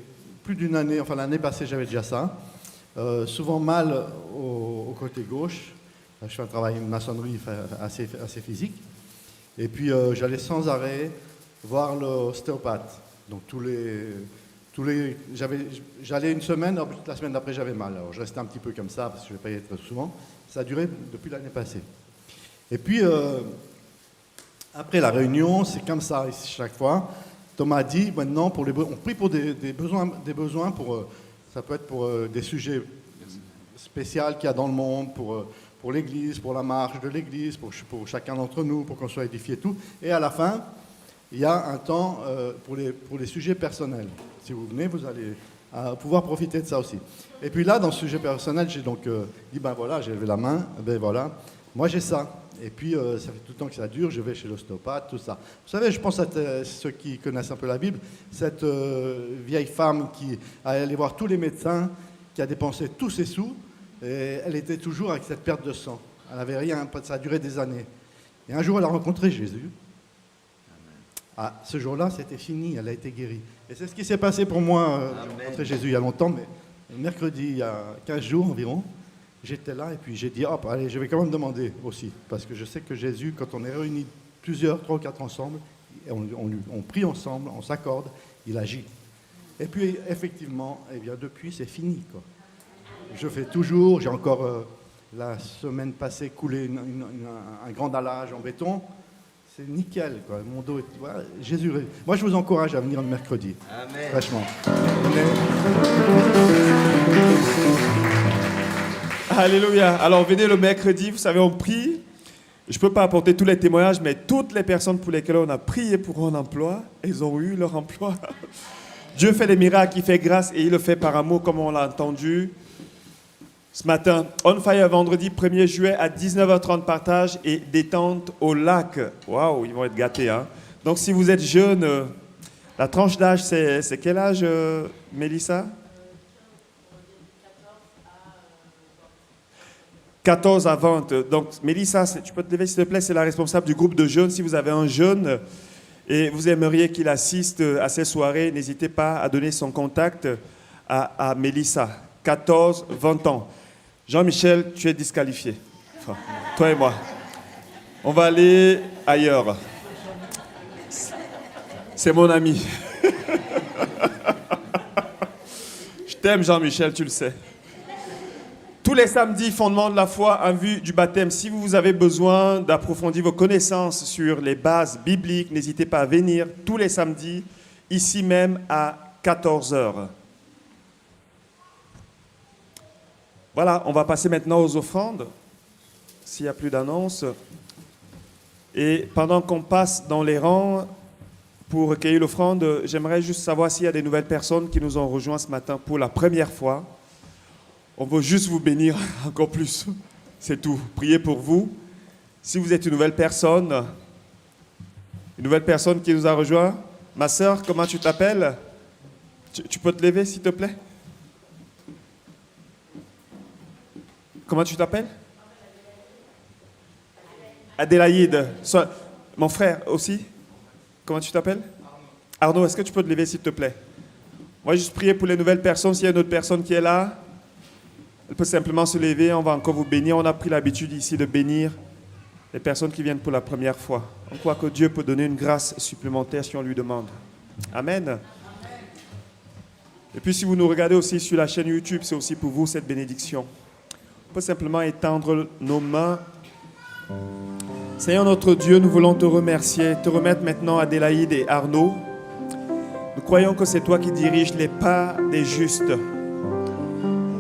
plus d'une année, enfin l'année passée j'avais déjà ça, souvent mal au côté gauche. Je fais un travail de maçonnerie assez physique. Et puis j'allais sans arrêt voir l'ostéopathe. Donc j'allais une semaine, la semaine d'après j'avais mal. Alors je restais un petit peu comme ça parce que je ne vais pas y être souvent. Ça a duré depuis l'année passée. Et puis après la réunion, c'est comme ça ici chaque fois. Thomas a dit maintenant on prie pour des besoins pour ça peut être pour des sujets spéciaux qu'il y a dans le monde, pour l'Église, pour la marche de l'Église, pour chacun d'entre nous, pour qu'on soit édifié et tout. Et à la fin, il y a un temps pour les sujets personnels. Si vous venez, vous allez pouvoir profiter de ça aussi. Et puis là, dans ce sujet personnel, j'ai donc dit, ben voilà, j'ai levé la main, ben voilà, moi j'ai ça. Et puis, ça fait tout le temps que ça dure, je vais chez l'ostéopathe, tout ça. Vous savez, je pense à ceux qui connaissent un peu la Bible, cette vieille femme qui allait voir tous les médecins, qui a dépensé tous ses sous, et elle était toujours avec cette perte de sang. Elle n'avait rien, ça a duré des années. Et un jour, elle a rencontré Jésus. Ah, ce jour-là, c'était fini, elle a été guérie. Et c'est ce qui s'est passé pour moi. J'ai rencontré Jésus il y a longtemps, mais mercredi, il y a 15 jours environ, j'étais là et puis j'ai dit, hop, allez, je vais quand même demander aussi. Parce que je sais que Jésus, quand on est réunis plusieurs, 3 ou 4 ensemble, on prie ensemble, on s'accorde, il agit. Et puis, effectivement, eh bien, depuis, c'est fini, quoi. Je fais toujours, j'ai encore la semaine passée coulé un grand dallage en béton. C'est nickel, quoi. Mon dos est... Voilà, Jésus. Moi, je vous encourage à venir le mercredi. Amen. Franchement. Alléluia. Alors venez le mercredi, vous savez, on prie. Je ne peux pas apporter tous les témoignages, mais toutes les personnes pour lesquelles on a prié pour un emploi, elles ont eu leur emploi. Dieu fait des miracles, il fait grâce et il le fait par amour, comme on l'a entendu ce matin. On Fire, vendredi 1er juillet à 19h30, partage et détente au lac. Waouh, ils vont être gâtés, hein. Donc si vous êtes jeune, la tranche d'âge, c'est quel âge, Mélissa? 14 à 20. Donc, Mélissa, tu peux te lever, s'il te plaît, c'est la responsable du groupe de jeunes. Si vous avez un jeune et vous aimeriez qu'il assiste à ces soirées, n'hésitez pas à donner son contact à Mélissa. 14, 20 ans. Jean-Michel, tu es disqualifié. Enfin, toi et moi. On va aller ailleurs. C'est mon ami. Je t'aime, Jean-Michel, tu le sais. Tous les samedis, fondement de la foi en vue du baptême. Si vous avez besoin d'approfondir vos connaissances sur les bases bibliques, n'hésitez pas à venir tous les samedis, ici même à 14h. Voilà, on va passer maintenant aux offrandes, s'il n'y a plus d'annonces. Et pendant qu'on passe dans les rangs pour recueillir l'offrande, j'aimerais juste savoir s'il y a des nouvelles personnes qui nous ont rejoints ce matin pour la première fois. On veut juste vous bénir encore plus. C'est tout. Priez pour vous. Si vous êtes une nouvelle personne qui nous a rejoints, ma sœur, comment tu t'appelles? Tu peux te lever, s'il te plaît? Comment tu t'appelles? Adélaïde. Mon frère aussi? Comment tu t'appelles? Arnaud, est-ce que tu peux te lever, s'il te plaît? Moi, juste prier pour les nouvelles personnes. S'il y a une autre personne qui est là, elle peut simplement se lever, on va encore vous bénir. On a pris l'habitude ici de bénir les personnes qui viennent pour la première fois. On croit que Dieu peut donner une grâce supplémentaire si on lui demande. Amen. Et puis si vous nous regardez aussi sur la chaîne YouTube, c'est aussi pour vous cette bénédiction. On peut simplement étendre nos mains Seigneur notre Dieu, nous voulons te remercier, te remettre maintenant Adélaïde et Arnaud. Nous croyons que c'est toi qui diriges les pas des justes.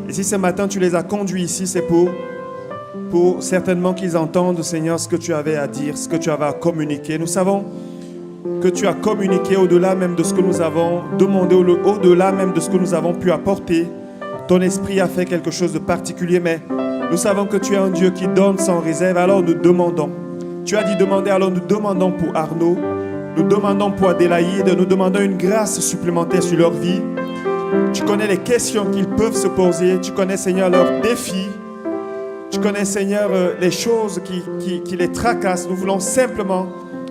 Et si ce matin tu les as conduits ici, c'est pour certainement qu'ils entendent, Seigneur, ce que tu avais à dire, ce que tu avais à communiquer. Nous savons que tu as communiqué au-delà même de ce que nous avons demandé, au-delà même de ce que nous avons pu apporter. Ton esprit a fait quelque chose de particulier, mais nous savons que tu es un Dieu qui donne sans réserve, alors nous demandons. Tu as dit demander, alors nous demandons pour Arnaud, nous demandons pour Adélaïde, nous demandons une grâce supplémentaire sur leur vie. Tu connais les questions qu'ils peuvent se poser, tu connais, Seigneur, leurs défis. Tu connais, Seigneur, les choses qui les tracassent. Nous voulons simplement,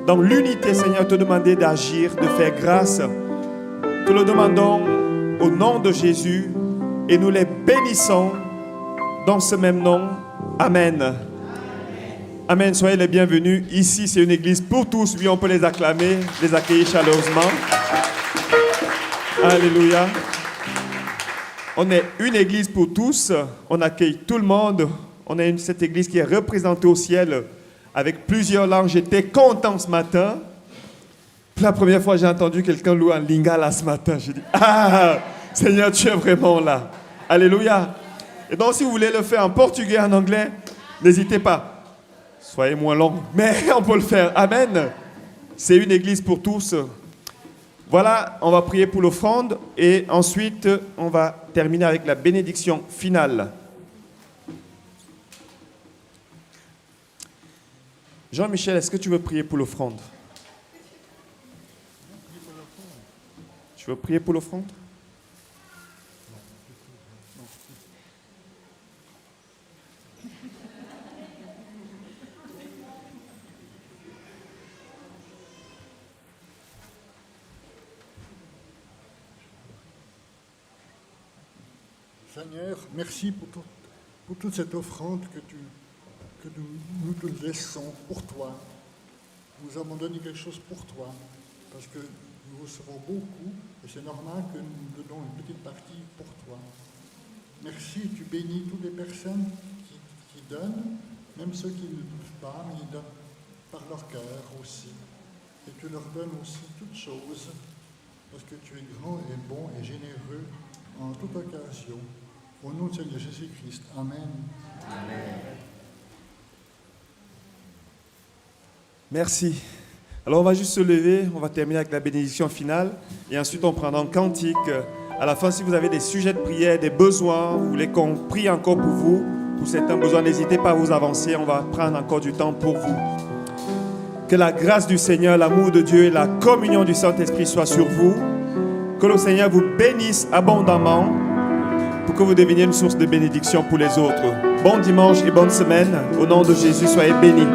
dans l'unité, Seigneur, te demander d'agir, de faire grâce. Te le demandons au nom de Jésus et nous les bénissons dans ce même nom. Amen. Amen. Soyez les bienvenus. Ici, c'est une église pour tous. Oui, on peut les acclamer, les accueillir chaleureusement. Alléluia. On est une église pour tous. On accueille tout le monde. On a cette église qui est représentée au ciel avec plusieurs langues. J'étais content ce matin. Pour la première fois, j'ai entendu quelqu'un louer en lingala ce matin. J'ai dit, ah, Seigneur, tu es vraiment là. Alléluia. Et donc, si vous voulez le faire en portugais, en anglais, n'hésitez pas. Soyez moins long, mais on peut le faire. Amen. C'est une église pour tous. Voilà, on va prier pour l'offrande et ensuite, on va terminer avec la bénédiction finale. Jean-Michel, est-ce que tu veux prier pour l'offrande? Tu veux prier pour l'offrande? Seigneur, merci pour toute cette offrande que nous te laissons pour toi. Nous avons donné quelque chose pour toi, parce que nous recevons beaucoup, et c'est normal que nous donnons une petite partie pour toi. Merci, tu bénis toutes les personnes qui donnent, même ceux qui ne doutent pas, mais ils donnent par leur cœur aussi. Et tu leur donnes aussi toutes choses, parce que tu es grand et bon et généreux en toute occasion. Au nom de Seigneur Jésus-Christ. Amen. Amen. Merci. Alors on va juste se lever, on va terminer avec la bénédiction finale et ensuite on prendra un cantique. À la fin, si vous avez des sujets de prière, des besoins, vous voulez qu'on prie encore pour vous, pour certains besoins, n'hésitez pas à vous avancer, on va prendre encore du temps pour vous. Que la grâce du Seigneur, l'amour de Dieu et la communion du Saint-Esprit soient sur vous. Que le Seigneur vous bénisse abondamment pour que vous deveniez une source de bénédiction pour les autres. Bon dimanche et bonne semaine. Au nom de Jésus, soyez bénis.